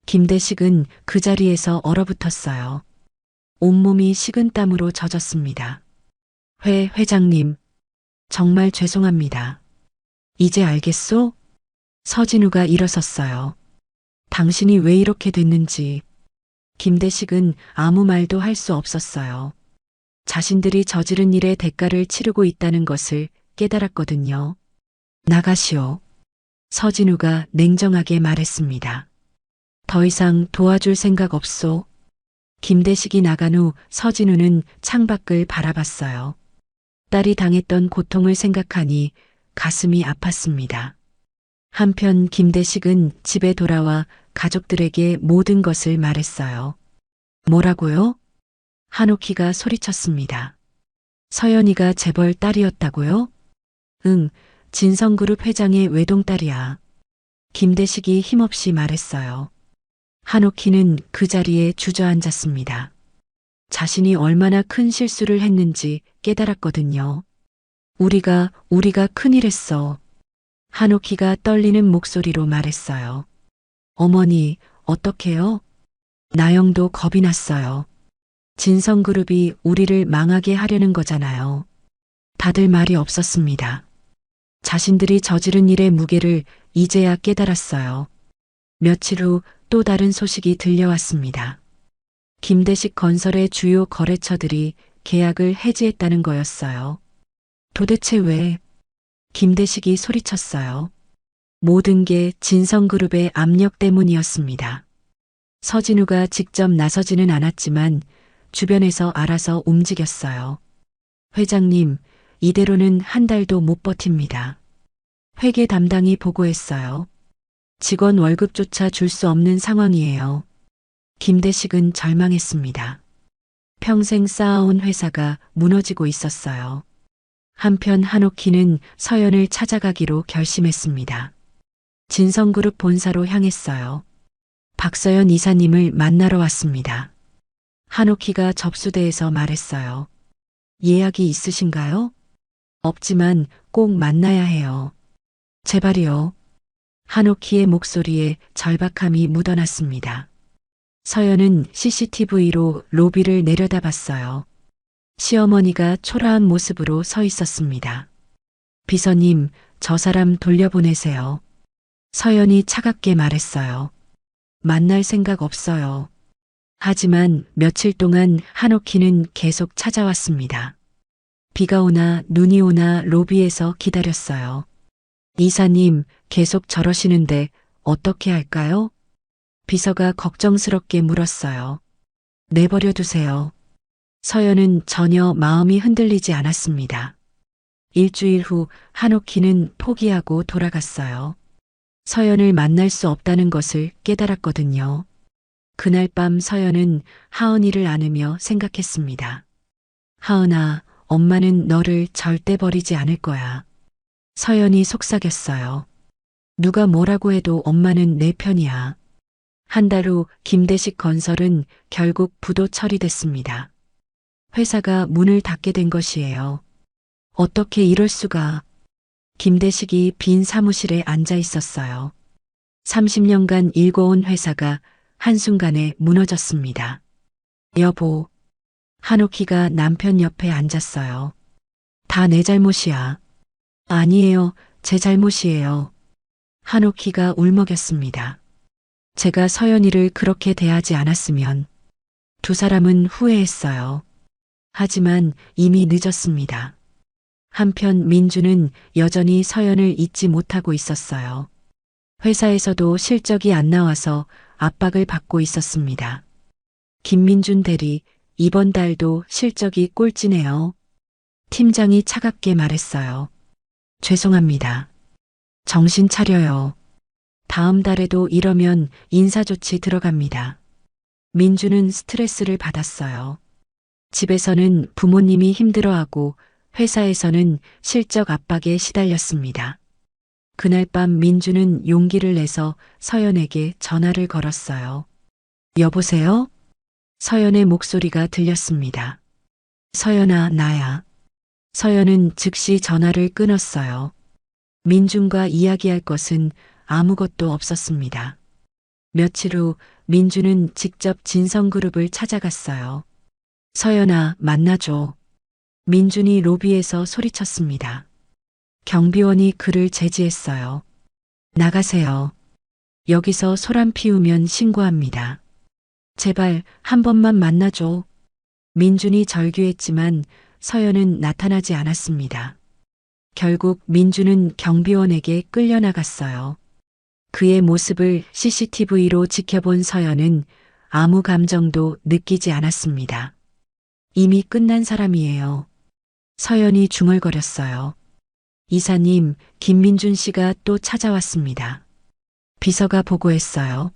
김대식은 그 자리에서 얼어붙었어요. 온몸이 식은땀으로 젖었습니다. 회장님, 정말 죄송합니다. 이제 알겠소? 서진우가 일어섰어요. 당신이 왜 이렇게 됐는지. 김대식은 아무 말도 할 수 없었어요. 자신들이 저지른 일의 대가를 치르고 있다는 것을 깨달았거든요. 나가시오. 서진우가 냉정하게 말했습니다. 더 이상 도와줄 생각 없소. 김대식이 나간 후 서진우는 창밖을 바라봤어요. 딸이 당했던 고통을 생각하니 가슴이 아팠습니다. 한편 김대식은 집에 돌아와 가족들에게 모든 것을 말했어요. 뭐라고요? 한옥희가 소리쳤습니다. 서연이가 재벌 딸이었다고요? 응, 진성그룹 회장의 외동딸이야. 김대식이 힘없이 말했어요. 한옥희는 그 자리에 주저앉았습니다. 자신이 얼마나 큰 실수를 했는지 깨달았거든요. 우리가 큰일 했어. 한옥희가 떨리는 목소리로 말했어요. 어머니, 어떡해요? 나영도 겁이 났어요. 진성그룹이 우리를 망하게 하려는 거잖아요. 다들 말이 없었습니다. 자신들이 저지른 일의 무게를 이제야 깨달았어요. 며칠 후 또 다른 소식이 들려왔습니다. 김대식 건설의 주요 거래처들이 계약을 해지했다는 거였어요. 도대체 왜? 김대식이 소리쳤어요. 모든 게 진성그룹의 압력 때문이었습니다. 서진우가 직접 나서지는 않았지만 주변에서 알아서 움직였어요. 회장님, 이대로는 한 달도 못 버팁니다. 회계 담당이 보고했어요. 직원 월급조차 줄 수 없는 상황이에요. 김대식은 절망했습니다. 평생 쌓아온 회사가 무너지고 있었어요. 한편 한옥희는 서연을 찾아가기로 결심했습니다. 진성그룹 본사로 향했어요. 박서연 이사님을 만나러 왔습니다. 한옥희가 접수대에서 말했어요. 예약이 있으신가요? 없지만 꼭 만나야 해요. 제발이요. 한옥희의 목소리에 절박함이 묻어났습니다. 서연은 CCTV로 로비를 내려다봤어요. 시어머니가 초라한 모습으로 서 있었습니다. 비서님, 저 사람 돌려보내세요. 서연이 차갑게 말했어요. 만날 생각 없어요. 하지만 며칠 동안 한옥희는 계속 찾아왔습니다. 비가 오나 눈이 오나 로비에서 기다렸어요. 이사님, 계속 저러시는데 어떻게 할까요? 비서가 걱정스럽게 물었어요. 내버려 두세요. 서연은 전혀 마음이 흔들리지 않았습니다. 일주일 후 한옥희는 포기하고 돌아갔어요. 서연을 만날 수 없다는 것을 깨달았거든요. 그날 밤 서연은 하은이를 안으며 생각했습니다. 하은아, 엄마는 너를 절대 버리지 않을 거야. 서연이 속삭였어요. 누가 뭐라고 해도 엄마는 내 편이야. 한 달 후 김대식 건설은 결국 부도 처리됐습니다. 회사가 문을 닫게 된 것이에요. 어떻게 이럴 수가. 김대식이 빈 사무실에 앉아 있었어요. 30년간 일궈온 회사가 한순간에 무너졌습니다. 여보. 한옥희가 남편 옆에 앉았어요. 다 내 잘못이야. 아니에요. 제 잘못이에요. 한옥희가 울먹였습니다. 제가 서연이를 그렇게 대하지 않았으면 두 사람은 후회했어요. 하지만 이미 늦었습니다. 한편 민주는 여전히 서연을 잊지 못하고 있었어요. 회사에서도 실적이 안 나와서 압박을 받고 있었습니다. 김민준 대리, 이번 달도 실적이 꼴찌네요. 팀장이 차갑게 말했어요. 죄송합니다. 정신 차려요. 다음 달에도 이러면 인사조치 들어갑니다. 민주는 스트레스를 받았어요. 집에서는 부모님이 힘들어하고 회사에서는 실적 압박에 시달렸습니다. 그날 밤 민주는 용기를 내서 서연에게 전화를 걸었어요. 여보세요? 서연의 목소리가 들렸습니다. 서연아, 나야. 서연은 즉시 전화를 끊었어요. 민준과 이야기할 것은 아무것도 없었습니다. 며칠 후 민주는 직접 진성그룹을 찾아갔어요. 서연아, 만나줘. 민준이 로비에서 소리쳤습니다. 경비원이 그를 제지했어요. 나가세요. 여기서 소란 피우면 신고합니다. 제발 한 번만 만나줘. 민준이 절규했지만 서연은 나타나지 않았습니다. 결국 민준은 경비원에게 끌려나갔어요. 그의 모습을 CCTV로 지켜본 서연은 아무 감정도 느끼지 않았습니다. 이미 끝난 사람이에요. 서연이 중얼거렸어요. 이사님, 김민준 씨가 또 찾아왔습니다. 비서가 보고했어요.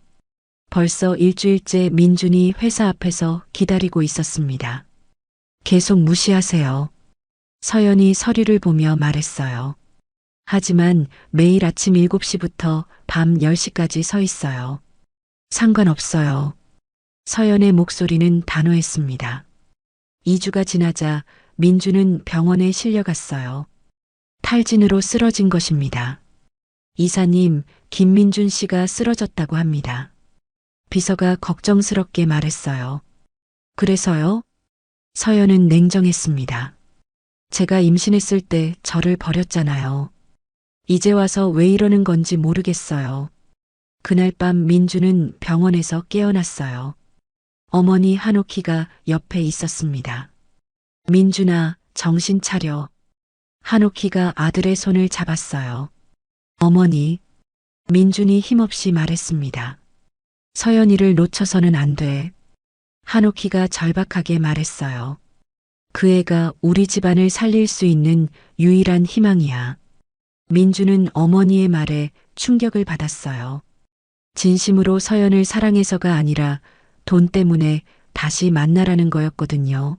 벌써 일주일째 민준이 회사 앞에서 기다리고 있었습니다. 계속 무시하세요. 서연이 서류를 보며 말했어요. 하지만 매일 아침 7시부터 밤 10시까지 서 있어요. 상관없어요. 서연의 목소리는 단호했습니다. 2주가 지나자 민주는 병원에 실려갔어요. 탈진으로 쓰러진 것입니다. 이사님, 김민준 씨가 쓰러졌다고 합니다. 비서가 걱정스럽게 말했어요. 그래서요? 서연은 냉정했습니다. 제가 임신했을 때 저를 버렸잖아요. 이제 와서 왜 이러는 건지 모르겠어요. 그날 밤 민주는 병원에서 깨어났어요. 어머니 한옥희가 옆에 있었습니다. 민준아, 정신 차려. 한옥희가 아들의 손을 잡았어요. 어머니, 민준이 힘없이 말했습니다. 서연이를 놓쳐서는 안 돼. 한옥희가 절박하게 말했어요. 그 애가 우리 집안을 살릴 수 있는 유일한 희망이야. 민주는 어머니의 말에 충격을 받았어요. 진심으로 서연을 사랑해서가 아니라 돈 때문에 다시 만나라는 거였거든요.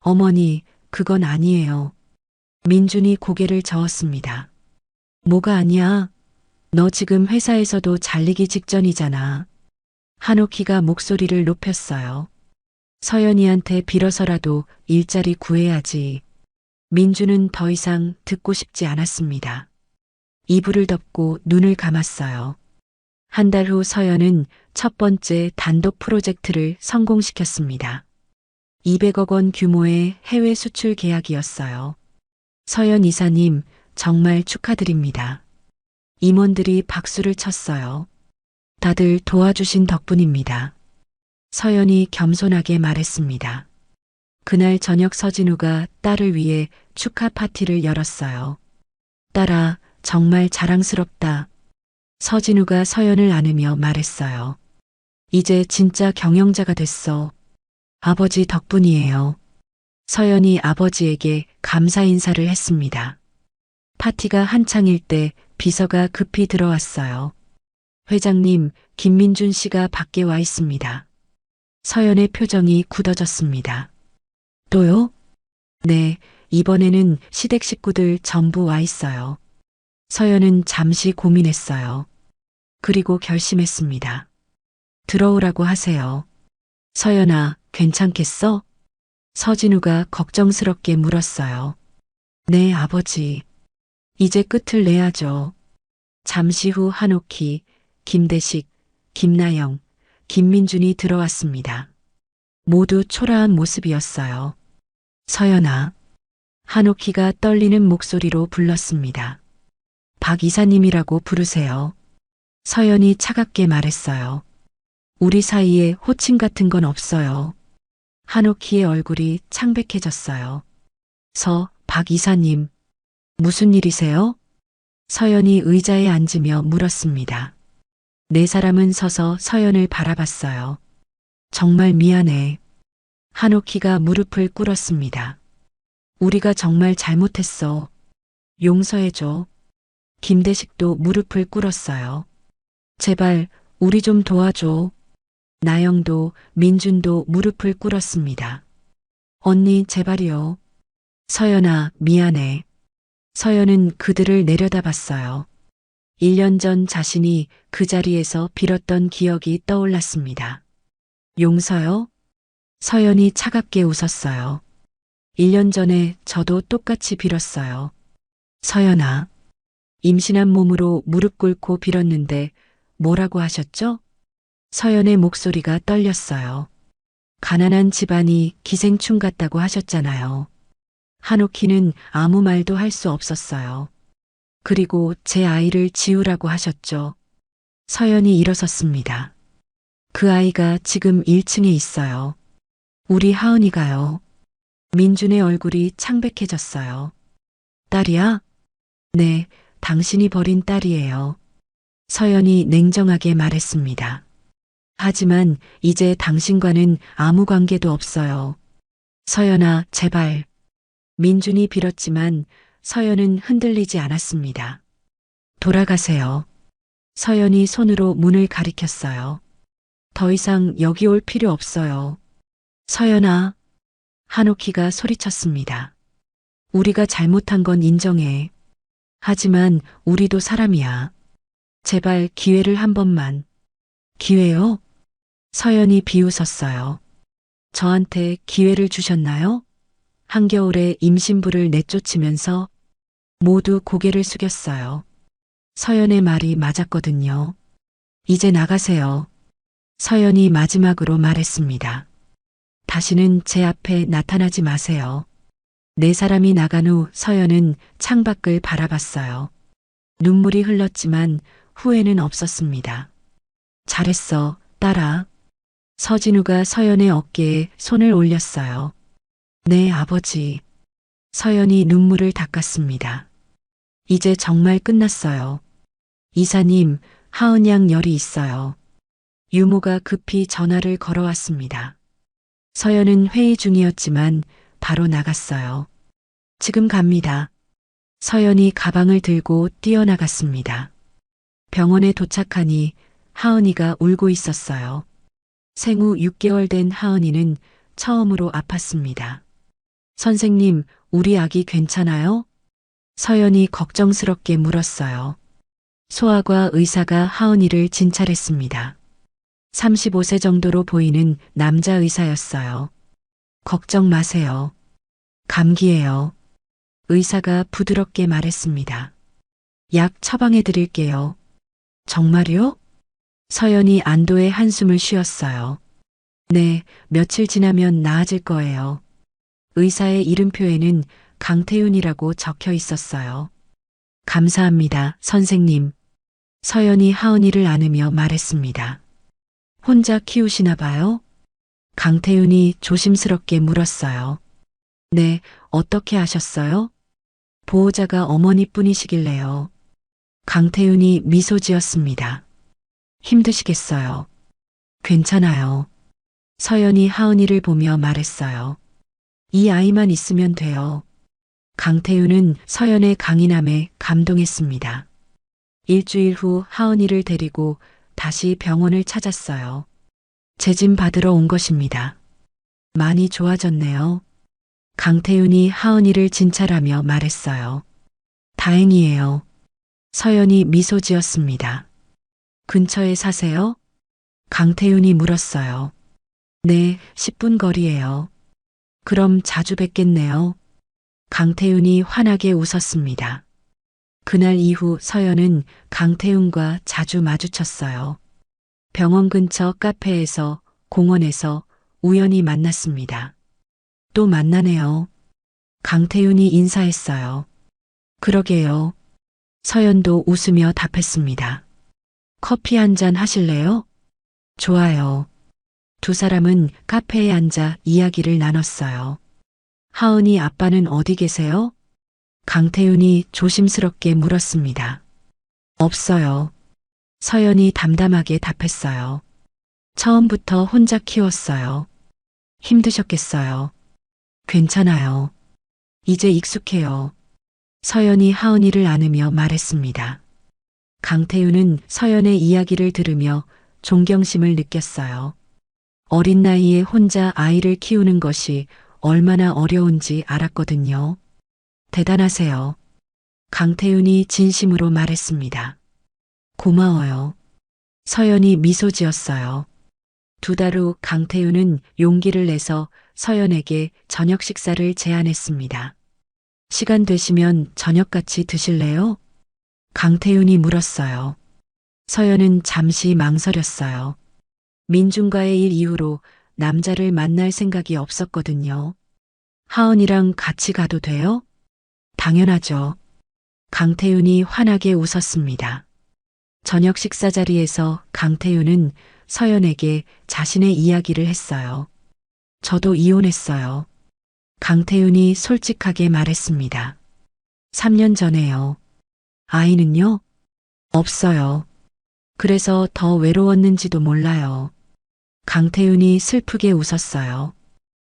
어머니, 그건 아니에요. 민준이 고개를 저었습니다. 뭐가 아니야? 너 지금 회사에서도 잘리기 직전이잖아. 한옥희가 목소리를 높였어요. 서연이한테 빌어서라도 일자리 구해야지. 민주는 더 이상 듣고 싶지 않았습니다. 이불을 덮고 눈을 감았어요. 한 달 후 서연은 첫 번째 단독 프로젝트를 성공시켰습니다. 200억 원 규모의 해외 수출 계약이었어요. 서연 이사님, 정말 축하드립니다. 임원들이 박수를 쳤어요. 다들 도와주신 덕분입니다. 서연이 겸손하게 말했습니다. 그날 저녁 서진우가 딸을 위해 축하 파티를 열었어요. 딸아, 정말 자랑스럽다. 서진우가 서연을 안으며 말했어요. 이제 진짜 경영자가 됐어. 아버지 덕분이에요. 서연이 아버지에게 감사 인사를 했습니다. 파티가 한창일 때 비서가 급히 들어왔어요. 회장님, 김민준 씨가 밖에 와 있습니다. 서연의 표정이 굳어졌습니다. 또요? 네, 이번에는 시댁 식구들 전부 와 있어요. 서연은 잠시 고민했어요. 그리고 결심했습니다. 들어오라고 하세요. 서연아, 괜찮겠어? 서진우가 걱정스럽게 물었어요. 네, 아버지. 이제 끝을 내야죠. 잠시 후 한옥희, 김대식, 김나영, 김민준이 들어왔습니다. 모두 초라한 모습이었어요. 서연아. 한옥희가 떨리는 목소리로 불렀습니다. 박 이사님이라고 부르세요. 서연이 차갑게 말했어요. 우리 사이에 호칭 같은 건 없어요. 한옥희의 얼굴이 창백해졌어요. 박 이사님. 무슨 일이세요? 서연이 의자에 앉으며 물었습니다. 네 사람은 서서 서연을 바라봤어요. 정말 미안해. 한옥희가 무릎을 꿇었습니다. 우리가 정말 잘못했어. 용서해줘. 김대식도 무릎을 꿇었어요. 제발 우리 좀 도와줘. 나영도 민준도 무릎을 꿇었습니다. 언니 제발이요. 서연아 미안해. 서연은 그들을 내려다봤어요. 1년 전 자신이 그 자리에서 빌었던 기억이 떠올랐습니다. 용서요? 서연이 차갑게 웃었어요. 1년 전에 저도 똑같이 빌었어요. 서연아. 임신한 몸으로 무릎 꿇고 빌었는데 뭐라고 하셨죠? 서연의 목소리가 떨렸어요. 가난한 집안이 기생충 같다고 하셨잖아요. 한옥희는 아무 말도 할 수 없었어요. 그리고 제 아이를 지우라고 하셨죠. 서연이 일어섰습니다. 그 아이가 지금 1층에 있어요. 우리 하은이가요. 민준의 얼굴이 창백해졌어요. 딸이야? 네, 당신이 버린 딸이에요. 서연이 냉정하게 말했습니다. 하지만 이제 당신과는 아무 관계도 없어요. 서연아, 제발. 민준이 빌었지만 서연은 흔들리지 않았습니다. 돌아가세요. 서연이 손으로 문을 가리켰어요. 더 이상 여기 올 필요 없어요. 서연아. 한옥희가 소리쳤습니다. 우리가 잘못한 건 인정해. 하지만 우리도 사람이야. 제발 기회를 한 번만. 기회요? 서연이 비웃었어요. 저한테 기회를 주셨나요? 한겨울에 임신부를 내쫓으면서 모두 고개를 숙였어요. 서연의 말이 맞았거든요. 이제 나가세요. 서연이 마지막으로 말했습니다. 다시는 제 앞에 나타나지 마세요. 네 사람이 나간 후 서연은 창밖을 바라봤어요. 눈물이 흘렀지만 후회는 없었습니다. 잘했어, 딸아. 서진우가 서연의 어깨에 손을 올렸어요. 네, 아버지. 서연이 눈물을 닦았습니다. 이제 정말 끝났어요. 이사님, 하은 양 열이 있어요. 유모가 급히 전화를 걸어왔습니다. 서연은 회의 중이었지만 바로 나갔어요. 지금 갑니다. 서연이 가방을 들고 뛰어나갔습니다. 병원에 도착하니 하은이가 울고 있었어요. 생후 6개월 된 하은이는 처음으로 아팠습니다. 선생님, 우리 아기 괜찮아요? 서연이 걱정스럽게 물었어요. 소아과 의사가 하은이를 진찰했습니다. 35세 정도로 보이는 남자 의사였어요. 걱정 마세요. 감기예요. 의사가 부드럽게 말했습니다. 약 처방해 드릴게요. 정말요? 서연이 안도의 한숨을 쉬었어요. 네, 며칠 지나면 나아질 거예요. 의사의 이름표에는 강태윤이라고 적혀 있었어요. 감사합니다, 선생님. 서연이 하은이를 안으며 말했습니다. 혼자 키우시나 봐요? 강태윤이 조심스럽게 물었어요. 네, 어떻게 아셨어요? 보호자가 어머니뿐이시길래요. 강태윤이 미소 지었습니다. 힘드시겠어요. 괜찮아요. 서연이 하은이를 보며 말했어요. 이 아이만 있으면 돼요. 강태윤은 서연의 강인함에 감동했습니다. 일주일 후 하은이를 데리고 다시 병원을 찾았어요. 재진 받으러 온 것입니다. 많이 좋아졌네요. 강태윤이 하은이를 진찰하며 말했어요. 다행이에요. 서연이 미소 지었습니다. 근처에 사세요? 강태윤이 물었어요. 네, 10분 거리예요. 그럼 자주 뵙겠네요. 강태윤이 환하게 웃었습니다. 그날 이후 서연은 강태윤과 자주 마주쳤어요. 병원 근처 카페에서, 공원에서 우연히 만났습니다. 또 만나네요. 강태윤이 인사했어요. 그러게요. 서연도 웃으며 답했습니다. 커피 한 잔 하실래요? 좋아요. 두 사람은 카페에 앉아 이야기를 나눴어요. 하은이 아빠는 어디 계세요? 강태윤이 조심스럽게 물었습니다. 없어요. 서연이 담담하게 답했어요. 처음부터 혼자 키웠어요. 힘드셨겠어요. 괜찮아요. 이제 익숙해요. 서연이 하은이를 안으며 말했습니다. 강태윤은 서연의 이야기를 들으며 존경심을 느꼈어요. 어린 나이에 혼자 아이를 키우는 것이 얼마나 어려운지 알았거든요. 대단하세요. 강태윤이 진심으로 말했습니다. 고마워요. 서연이 미소 지었어요. 2달 후 강태윤은 용기를 내서 서연에게 저녁 식사를 제안했습니다. 시간 되시면 저녁 같이 드실래요? 강태윤이 물었어요. 서연은 잠시 망설였어요. 민중과의 일 이후로 남자를 만날 생각이 없었거든요. 하은이랑 같이 가도 돼요? 당연하죠. 강태윤이 환하게 웃었습니다. 저녁 식사 자리에서 강태윤은 서연에게 자신의 이야기를 했어요. 저도 이혼했어요. 강태윤이 솔직하게 말했습니다. 3년 전에요. 아이는요? 없어요. 그래서 더 외로웠는지도 몰라요. 강태윤이 슬프게 웃었어요.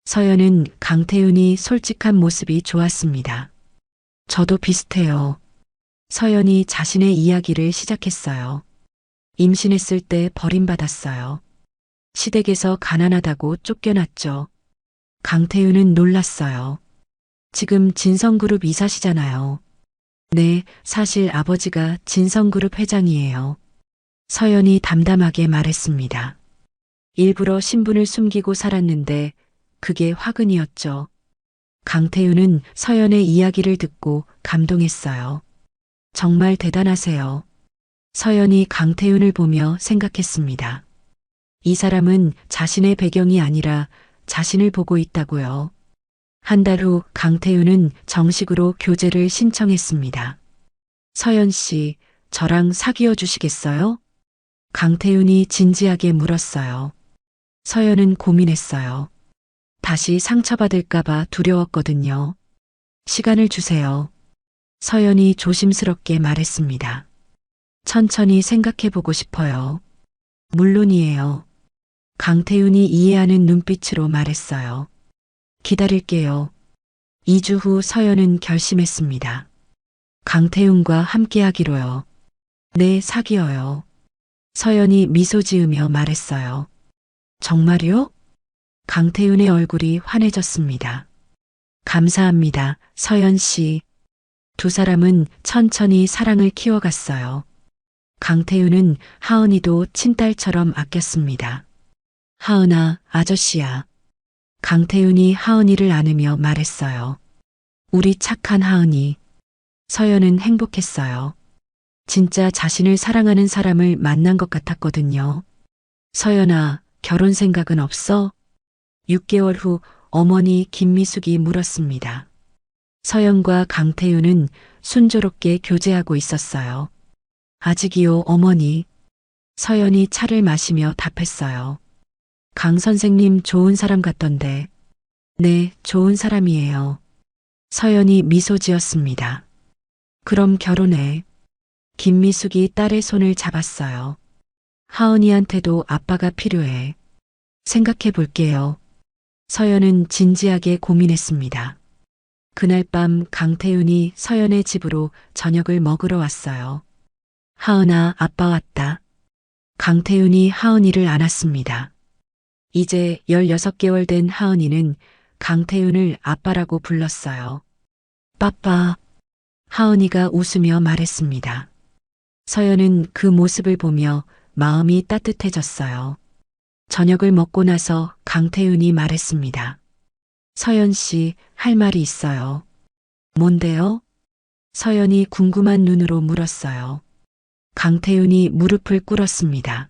서연은 강태윤이 솔직한 모습이 좋았습니다. 저도 비슷해요. 서연이 자신의 이야기를 시작했어요. 임신했을 때 버림받았어요. 시댁에서 가난하다고 쫓겨났죠. 강태윤은 놀랐어요. 지금 진성그룹 이사시잖아요. 네, 사실 아버지가 진성그룹 회장이에요. 서연이 담담하게 말했습니다. 일부러 신분을 숨기고 살았는데 그게 화근이었죠. 강태윤은 서연의 이야기를 듣고 감동했어요. 정말 대단하세요. 서연이 강태윤을 보며 생각했습니다. 이 사람은 자신의 배경이 아니라 자신을 보고 있다고요. 한 달 후 강태윤은 정식으로 교제를 신청했습니다. 서연 씨, 저랑 사귀어 주시겠어요? 강태윤이 진지하게 물었어요. 서연은 고민했어요. 다시 상처받을까봐 두려웠거든요. 시간을 주세요. 서연이 조심스럽게 말했습니다. 천천히 생각해보고 싶어요. 물론이에요. 강태윤이 이해하는 눈빛으로 말했어요. 기다릴게요. 2주 후 서연은 결심했습니다. 강태윤과 함께하기로요. 네, 사귀어요. 서연이 미소 지으며 말했어요. 정말요? 강태윤의 얼굴이 환해졌습니다. 감사합니다, 서연 씨. 두 사람은 천천히 사랑을 키워갔어요. 강태윤은 하은이도 친딸처럼 아꼈습니다. 하은아, 아저씨야. 강태윤이 하은이를 안으며 말했어요. 우리 착한 하은이. 서연은 행복했어요. 진짜 자신을 사랑하는 사람을 만난 것 같았거든요. 서연아, 결혼 생각은 없어? 6개월 후 어머니 김미숙이 물었습니다. 서연과 강태윤은 순조롭게 교제하고 있었어요. 아직이요, 어머니. 서연이 차를 마시며 답했어요. 강 선생님 좋은 사람 같던데. 네, 좋은 사람이에요. 서연이 미소 지었습니다. 그럼 결혼해. 김미숙이 딸의 손을 잡았어요. 하은이한테도 아빠가 필요해. 생각해 볼게요. 서연은 진지하게 고민했습니다. 그날 밤 강태윤이 서연의 집으로 저녁을 먹으러 왔어요. 하은아, 아빠 왔다. 강태윤이 하은이를 안았습니다. 이제 16개월 된 하은이는 강태윤을 아빠라고 불렀어요. 빠빠. 하은이가 웃으며 말했습니다. 서연은 그 모습을 보며 마음이 따뜻해졌어요. 저녁을 먹고 나서 강태윤이 말했습니다. 서연 씨, 할 말이 있어요. 뭔데요? 서연이 궁금한 눈으로 물었어요. 강태윤이 무릎을 꿇었습니다.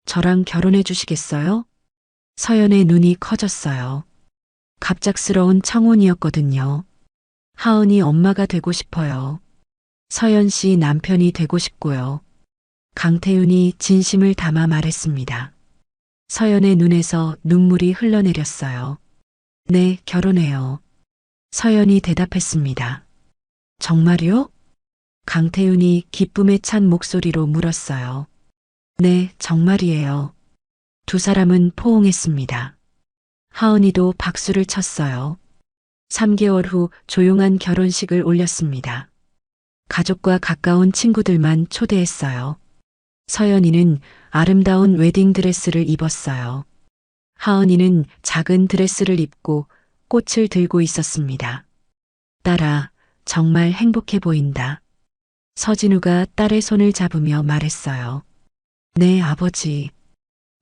저랑 결혼해 주시겠어요? 서연의 눈이 커졌어요. 갑작스러운 청혼이었거든요. 하은이 엄마가 되고 싶어요. 서연 씨 남편이 되고 싶고요. 강태윤이 진심을 담아 말했습니다. 서연의 눈에서 눈물이 흘러내렸어요. 네, 결혼해요. 서연이 대답했습니다. 정말요? 강태윤이 기쁨에 찬 목소리로 물었어요. 네, 정말이에요. 두 사람은 포옹했습니다. 하은이도 박수를 쳤어요. 3개월 후 조용한 결혼식을 올렸습니다. 가족과 가까운 친구들만 초대했어요. 서연이는 아름다운 웨딩드레스를 입었어요. 하은이는 작은 드레스를 입고 꽃을 들고 있었습니다. 딸아, 정말 행복해 보인다. 서진우가 딸의 손을 잡으며 말했어요. 네, 아버지.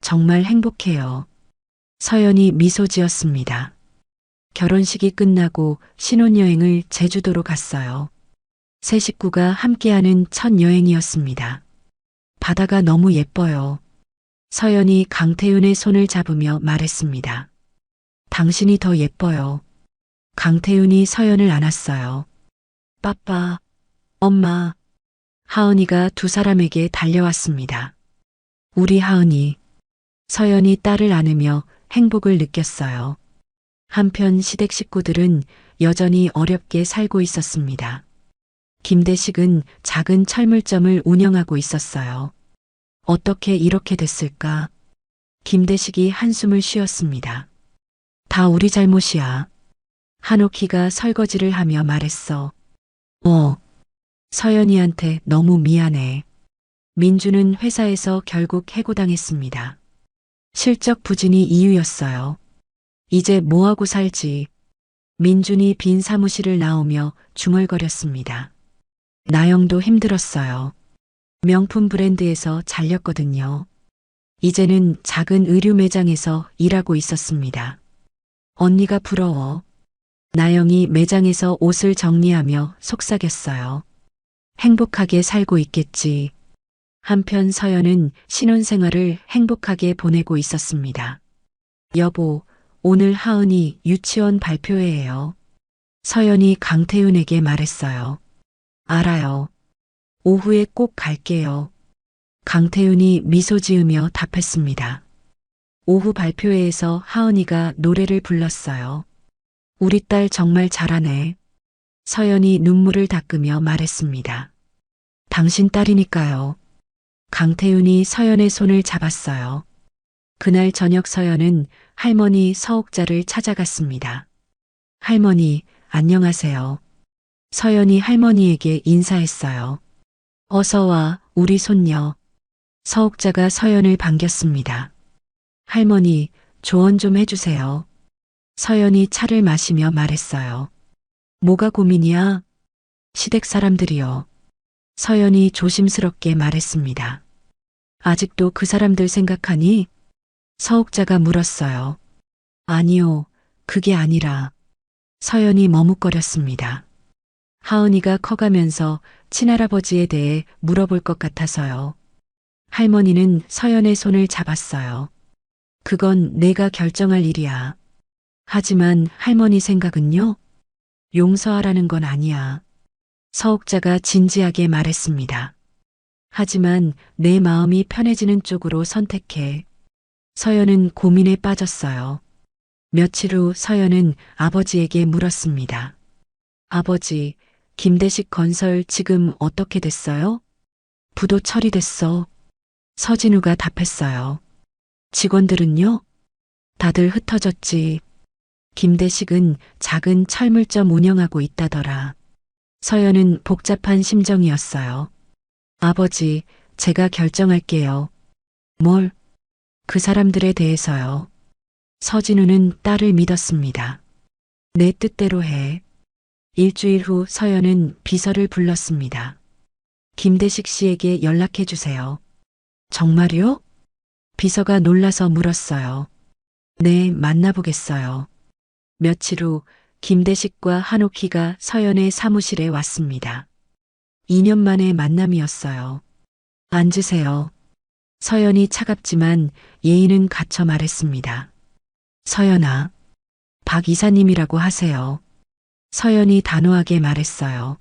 정말 행복해요. 서연이 미소 지었습니다. 결혼식이 끝나고 신혼여행을 제주도로 갔어요. 세 식구가 함께하는 첫 여행이었습니다. 바다가 너무 예뻐요. 서연이 강태윤의 손을 잡으며 말했습니다. 당신이 더 예뻐요. 강태윤이 서연을 안았어요. 빠빠, 엄마. 하은이가 두 사람에게 달려왔습니다. 우리 하은이. 서연이 딸을 안으며 행복을 느꼈어요. 한편 시댁 식구들은 여전히 어렵게 살고 있었습니다. 김대식은 작은 철물점을 운영하고 있었어요. 어떻게 이렇게 됐을까? 김대식이 한숨을 쉬었습니다. 다 우리 잘못이야. 한옥희가 설거지를 하며 말했어. 서연이한테 너무 미안해. 민주는 회사에서 결국 해고당했습니다. 실적 부진이 이유였어요. 이제 뭐하고 살지? 민준이 빈 사무실을 나오며 중얼거렸습니다. 나영도 힘들었어요. 명품 브랜드에서 잘렸거든요. 이제는 작은 의류 매장에서 일하고 있었습니다. 언니가 부러워. 나영이 매장에서 옷을 정리하며 속삭였어요. 행복하게 살고 있겠지. 한편 서연은 신혼생활을 행복하게 보내고 있었습니다. 여보, 오늘 하은이 유치원 발표회예요. 서연이 강태윤에게 말했어요. 알아요. 오후에 꼭 갈게요. 강태윤이 미소 지으며 답했습니다. 오후 발표회에서 하은이가 노래를 불렀어요. 우리 딸 정말 잘하네. 서연이 눈물을 닦으며 말했습니다. 당신 딸이니까요. 강태윤이 서연의 손을 잡았어요. 그날 저녁 서연은 할머니 서옥자를 찾아갔습니다. 할머니, 안녕하세요. 서연이 할머니에게 인사했어요. 어서 와, 우리 손녀. 서옥자가 서연을 반겼습니다. 할머니, 조언 좀 해주세요. 서연이 차를 마시며 말했어요. 뭐가 고민이야? 시댁 사람들이요. 서연이 조심스럽게 말했습니다. 아직도 그 사람들 생각하니? 서옥자가 물었어요. 아니요, 그게 아니라. 서연이 머뭇거렸습니다. 하은이가 커가면서 친할아버지에 대해 물어볼 것 같아서요. 할머니는 서연의 손을 잡았어요. 그건 내가 결정할 일이야. 하지만 할머니 생각은요? 용서하라는 건 아니야. 서옥자가 진지하게 말했습니다. 하지만 내 마음이 편해지는 쪽으로 선택해. 서연은 고민에 빠졌어요. 며칠 후 서연은 아버지에게 물었습니다. 아버지, 김대식 건설 지금 어떻게 됐어요? 부도 처리됐어. 서진우가 답했어요. 직원들은요? 다들 흩어졌지. 김대식은 작은 철물점 운영하고 있다더라. 서연은 복잡한 심정이었어요. 아버지, 제가 결정할게요. 뭘? 그 사람들에 대해서요. 서진우는 딸을 믿었습니다. 내 뜻대로 해. 일주일 후 서연은 비서를 불렀습니다. 김대식 씨에게 연락해 주세요. 정말요? 비서가 놀라서 물었어요. 네, 만나보겠어요. 며칠 후 김대식과 한옥희가 서연의 사무실에 왔습니다. 2년 만의 만남이었어요. 앉으세요. 서연이 차갑지만 예의는 갖춰 말했습니다. 서연아, 박 이사님이라고 하세요. 서연이 단호하게 말했어요.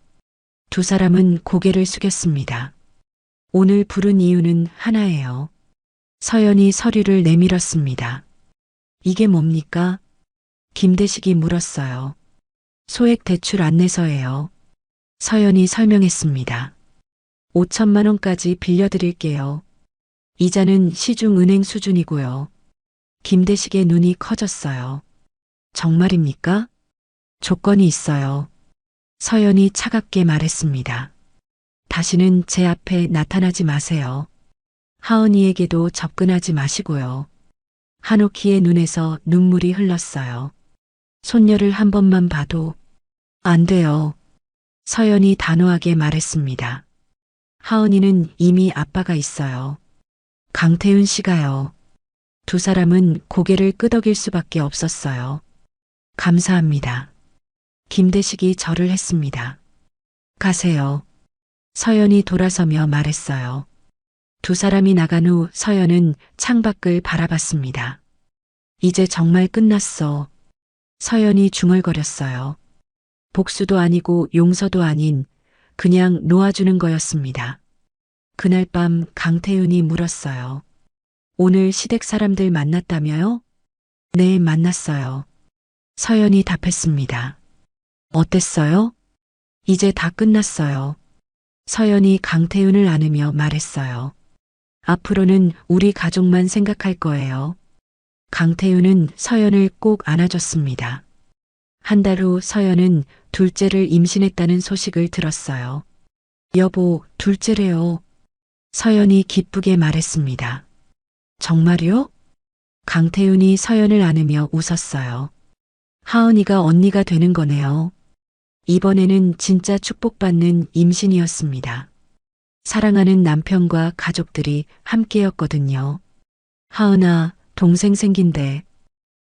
두 사람은 고개를 숙였습니다. 오늘 부른 이유는 하나예요. 서연이 서류를 내밀었습니다. 이게 뭡니까? 김대식이 물었어요. 소액 대출 안내서예요. 서연이 설명했습니다. 5천만 원까지 빌려드릴게요. 이자는 시중은행 수준이고요. 김대식의 눈이 커졌어요. 정말입니까? 조건이 있어요. 서연이 차갑게 말했습니다. 다시는 제 앞에 나타나지 마세요. 하은이에게도 접근하지 마시고요. 한옥희의 눈에서 눈물이 흘렀어요. 손녀를 한 번만 봐도 안 돼요. 서연이 단호하게 말했습니다. 하은이는 이미 아빠가 있어요. 강태윤 씨가요. 두 사람은 고개를 끄덕일 수밖에 없었어요. 감사합니다. 김대식이 절을 했습니다. 가세요. 서연이 돌아서며 말했어요. 두 사람이 나간 후 서연은 창밖을 바라봤습니다. 이제 정말 끝났어. 서연이 중얼거렸어요. 복수도 아니고 용서도 아닌 그냥 놓아주는 거였습니다. 그날 밤 강태윤이 물었어요. 오늘 시댁 사람들 만났다며요? 네, 만났어요. 서연이 답했습니다. 어땠어요? 이제 다 끝났어요. 서연이 강태윤을 안으며 말했어요. 앞으로는 우리 가족만 생각할 거예요. 강태윤은 서연을 꼭 안아줬습니다. 한 달 후 서연은 둘째를 임신했다는 소식을 들었어요. 여보, 둘째래요. 서연이 기쁘게 말했습니다. 정말요? 강태윤이 서연을 안으며 웃었어요. 하은이가 언니가 되는 거네요. 이번에는 진짜 축복받는 임신이었습니다. 사랑하는 남편과 가족들이 함께였거든요. 하은아, 동생 생긴대.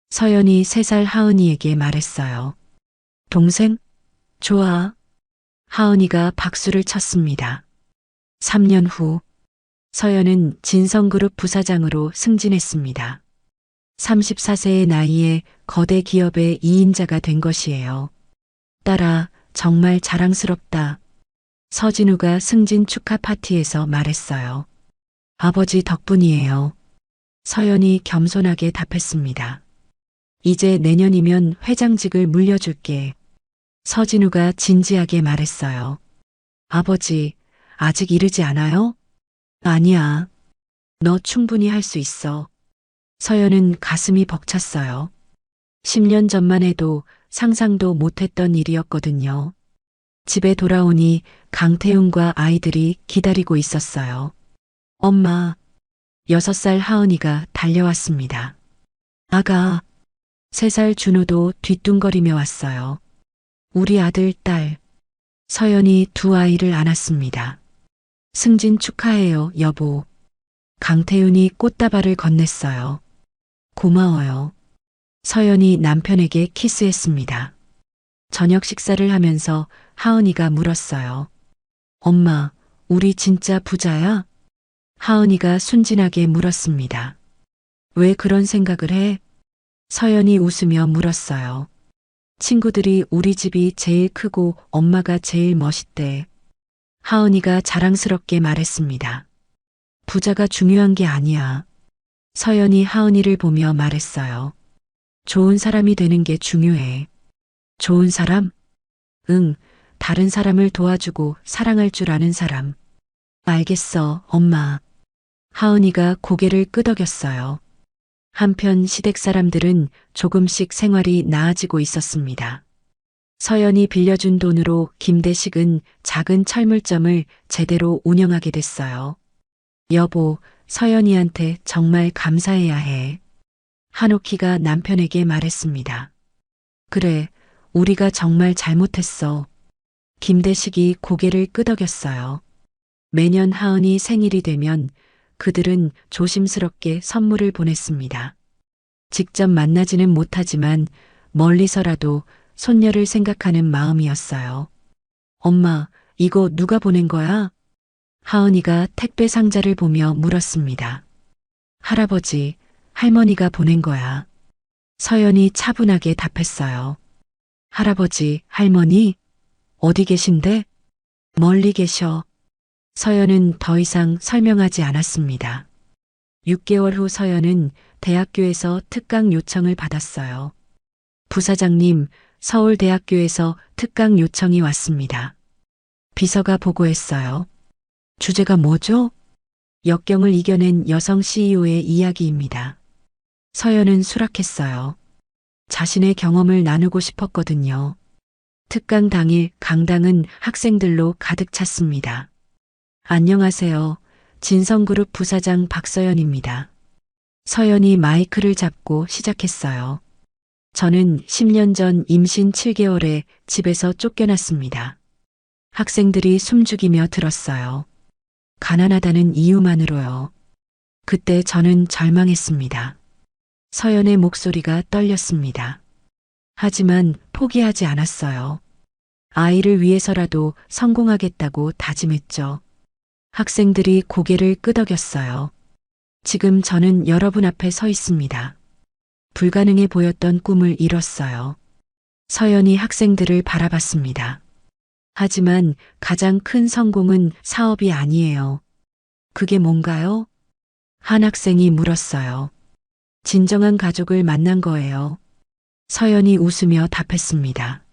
서연이 3살 하은이에게 말했어요. 동생? 좋아. 하은이가 박수를 쳤습니다. 3년 후 서연은 진성그룹 부사장으로 승진했습니다. 34세의 나이에 거대 기업의 2인자가 된 것이에요. 딸아, 정말 자랑스럽다. 서진우가 승진 축하 파티에서 말했어요. 아버지 덕분이에요. 서연이 겸손하게 답했습니다. 이제 내년이면 회장직을 물려줄게. 서진우가 진지하게 말했어요. 아버지, 아직 이르지 않아요? 아니야. 너 충분히 할 수 있어. 서연은 가슴이 벅찼어요. 10년 전만 해도 상상도 못했던 일이었거든요. 집에 돌아오니 강태윤과 아이들이 기다리고 있었어요. 엄마, 6살 하은이가 달려왔습니다. 아가, 3살 준우도 뒤뚱거리며 왔어요. 우리 아들, 딸. 서연이 두 아이를 안았습니다. 승진 축하해요, 여보. 강태윤이 꽃다발을 건넸어요. 고마워요. 서연이 남편에게 키스했습니다. 저녁 식사를 하면서 하은이가 물었어요. 엄마, 우리 진짜 부자야? 하은이가 순진하게 물었습니다. 왜 그런 생각을 해? 서연이 웃으며 물었어요. 친구들이 우리 집이 제일 크고 엄마가 제일 멋있대. 하은이가 자랑스럽게 말했습니다. 부자가 중요한 게 아니야. 서연이 하은이를 보며 말했어요. 좋은 사람이 되는 게 중요해. 좋은 사람? 응, 다른 사람을 도와주고 사랑할 줄 아는 사람. 알겠어, 엄마. 하은이가 고개를 끄덕였어요. 한편 시댁 사람들은 조금씩 생활이 나아지고 있었습니다. 서연이 빌려준 돈으로 김대식은 작은 철물점을 제대로 운영하게 됐어요. 여보, 서연이한테 정말 감사해야 해. 한옥희가 남편에게 말했습니다. 그래, 우리가 정말 잘못했어. 김대식이 고개를 끄덕였어요. 매년 하은이 생일이 되면 그들은 조심스럽게 선물을 보냈습니다. 직접 만나지는 못하지만 멀리서라도 손녀를 생각하는 마음이었어요. 엄마, 이거 누가 보낸 거야? 하은이가 택배 상자를 보며 물었습니다. 할아버지, 할머니가 보낸 거야. 서연이 차분하게 답했어요. 할아버지, 할머니? 어디 계신데? 멀리 계셔. 서연은 더 이상 설명하지 않았습니다. 6개월 후 서연은 대학교에서 특강 요청을 받았어요. 부사장님, 서울대학교에서 특강 요청이 왔습니다. 비서가 보고했어요. 주제가 뭐죠? 역경을 이겨낸 여성 CEO의 이야기입니다. 서연은 수락했어요. 자신의 경험을 나누고 싶었거든요. 특강 당일 강당은 학생들로 가득 찼습니다. 안녕하세요. 진성그룹 부사장 박서연입니다. 서연이 마이크를 잡고 시작했어요. 저는 10년 전 임신 7개월에 집에서 쫓겨났습니다. 학생들이 숨죽이며 들었어요. 가난하다는 이유만으로요. 그때 저는 절망했습니다. 서연의 목소리가 떨렸습니다. 하지만 포기하지 않았어요. 아이를 위해서라도 성공하겠다고 다짐했죠. 학생들이 고개를 끄덕였어요. 지금 저는 여러분 앞에 서 있습니다. 불가능해 보였던 꿈을 이뤘어요. 서연이 학생들을 바라봤습니다. 하지만 가장 큰 성공은 사업이 아니에요. 그게 뭔가요? 한 학생이 물었어요. 진정한 가족을 만난 거예요. 서연이 웃으며 답했습니다.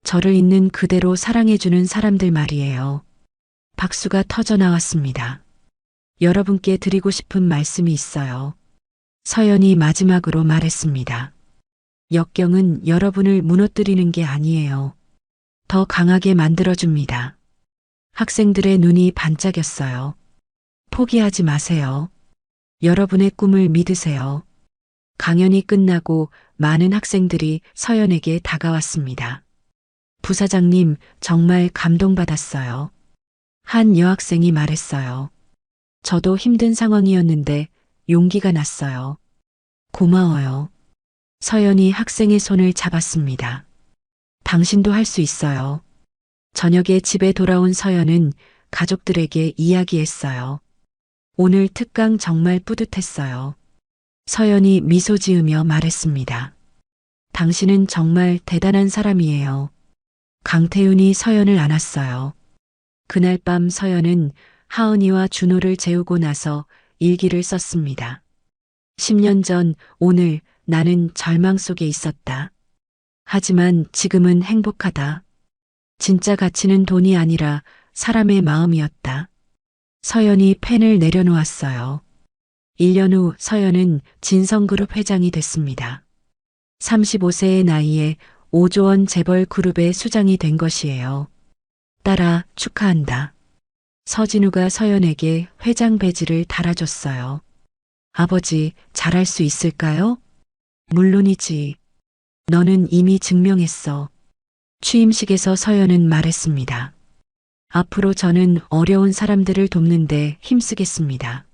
저를 있는 그대로 사랑해주는 사람들 말이에요. 박수가 터져 나왔습니다. 여러분께 드리고 싶은 말씀이 있어요. 서연이 마지막으로 말했습니다. 역경은 여러분을 무너뜨리는 게 아니에요. 더 강하게 만들어줍니다. 학생들의 눈이 반짝였어요. 포기하지 마세요. 여러분의 꿈을 믿으세요. 강연이 끝나고 많은 학생들이 서연에게 다가왔습니다. 부사장님, 정말 감동받았어요. 한 여학생이 말했어요. 저도 힘든 상황이었는데 용기가 났어요. 고마워요. 서연이 학생의 손을 잡았습니다. 당신도 할 수 있어요. 저녁에 집에 돌아온 서연은 가족들에게 이야기했어요. 오늘 특강 정말 뿌듯했어요. 서연이 미소 지으며 말했습니다. 당신은 정말 대단한 사람이에요. 강태윤이 서연을 안았어요. 그날 밤 서연은 하은이와 준호를 재우고 나서 일기를 썼습니다. 10년 전 오늘 나는 절망 속에 있었다. 하지만 지금은 행복하다. 진짜 가치는 돈이 아니라 사람의 마음이었다. 서연이 펜을 내려놓았어요. 1년 후 서연은 진성그룹 회장이 됐습니다. 35세의 나이에 5조 원 재벌 그룹의 수장이 된 것이에요. 딸아, 축하한다. 서진우가 서연에게 회장 배지를 달아줬어요. 아버지, 잘할 수 있을까요? 물론이지. 너는 이미 증명했어. 취임식에서 서연은 말했습니다. 앞으로 저는 어려운 사람들을 돕는데 힘쓰겠습니다.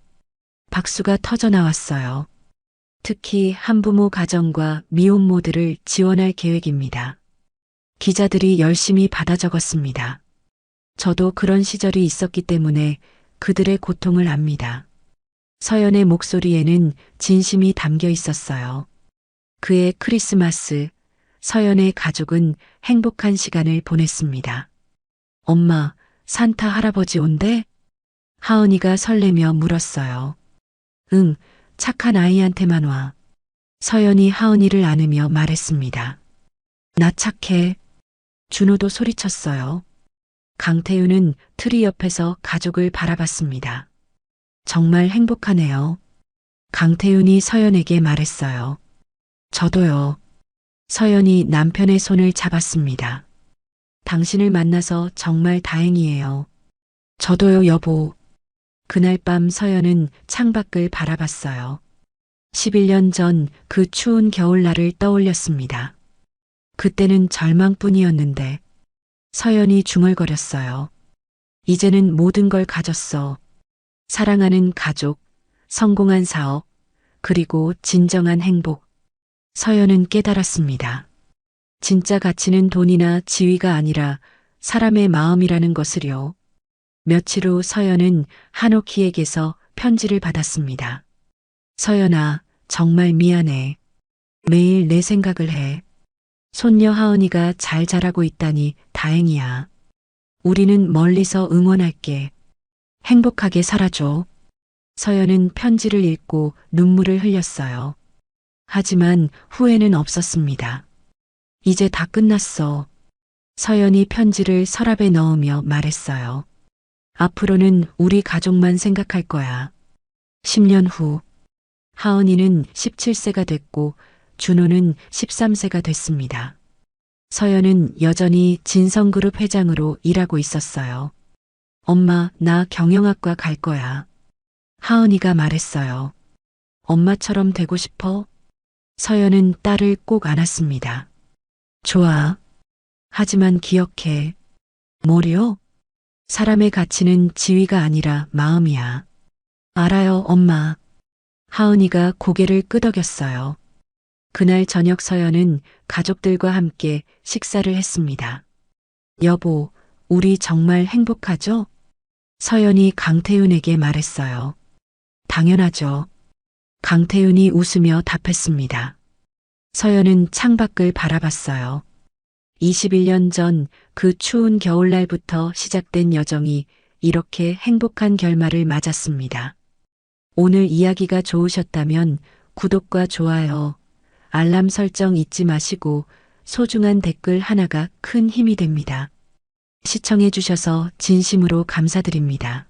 박수가 터져 나왔어요. 특히 한부모 가정과 미혼모들을 지원할 계획입니다. 기자들이 열심히 받아 적었습니다. 저도 그런 시절이 있었기 때문에 그들의 고통을 압니다. 서연의 목소리에는 진심이 담겨 있었어요. 그의 크리스마스, 서연의 가족은 행복한 시간을 보냈습니다. 엄마, 산타 할아버지 온대? 하은이가 설레며 물었어요. 응, 착한 아이한테만 와. 서연이 하은이를 안으며 말했습니다. 나 착해. 준호도 소리쳤어요. 강태윤은 트리 옆에서 가족을 바라봤습니다. 정말 행복하네요. 강태윤이 서연에게 말했어요. 저도요. 서연이 남편의 손을 잡았습니다. 당신을 만나서 정말 다행이에요. 저도요, 여보. 그날 밤 서연은 창밖을 바라봤어요. 11년 전 그 추운 겨울날을 떠올렸습니다. 그때는 절망뿐이었는데 서연이 중얼거렸어요. 이제는 모든 걸 가졌어. 사랑하는 가족, 성공한 사업, 그리고 진정한 행복. 서연은 깨달았습니다. 진짜 가치는 돈이나 지위가 아니라 사람의 마음이라는 것을요. 며칠 후 서연은 한옥희에게서 편지를 받았습니다. 서연아, 정말 미안해. 매일 내 생각을 해. 손녀 하은이가 잘 자라고 있다니 다행이야. 우리는 멀리서 응원할게. 행복하게 살아줘. 서연은 편지를 읽고 눈물을 흘렸어요. 하지만 후회는 없었습니다. 이제 다 끝났어. 서연이 편지를 서랍에 넣으며 말했어요. 앞으로는 우리 가족만 생각할 거야. 10년 후, 하은이는 17세가 됐고 준호는 13세가 됐습니다. 서연은 여전히 진성그룹 회장으로 일하고 있었어요. 엄마, 나 경영학과 갈 거야. 하은이가 말했어요. 엄마처럼 되고 싶어? 서연은 딸을 꼭 안았습니다. 좋아. 하지만 기억해. 뭐요? 사람의 가치는 지위가 아니라 마음이야. 알아요, 엄마. 하은이가 고개를 끄덕였어요. 그날 저녁 서연은 가족들과 함께 식사를 했습니다. 여보, 우리 정말 행복하죠? 서연이 강태윤에게 말했어요. 당연하죠. 강태윤이 웃으며 답했습니다. 서연은 창밖을 바라봤어요. 21년 전 그 추운 겨울날부터 시작된 여정이 이렇게 행복한 결말을 맞았습니다. 오늘 이야기가 좋으셨다면 구독과 좋아요, 알람 설정 잊지 마시고 소중한 댓글 하나가 큰 힘이 됩니다. 시청해 주셔서 진심으로 감사드립니다.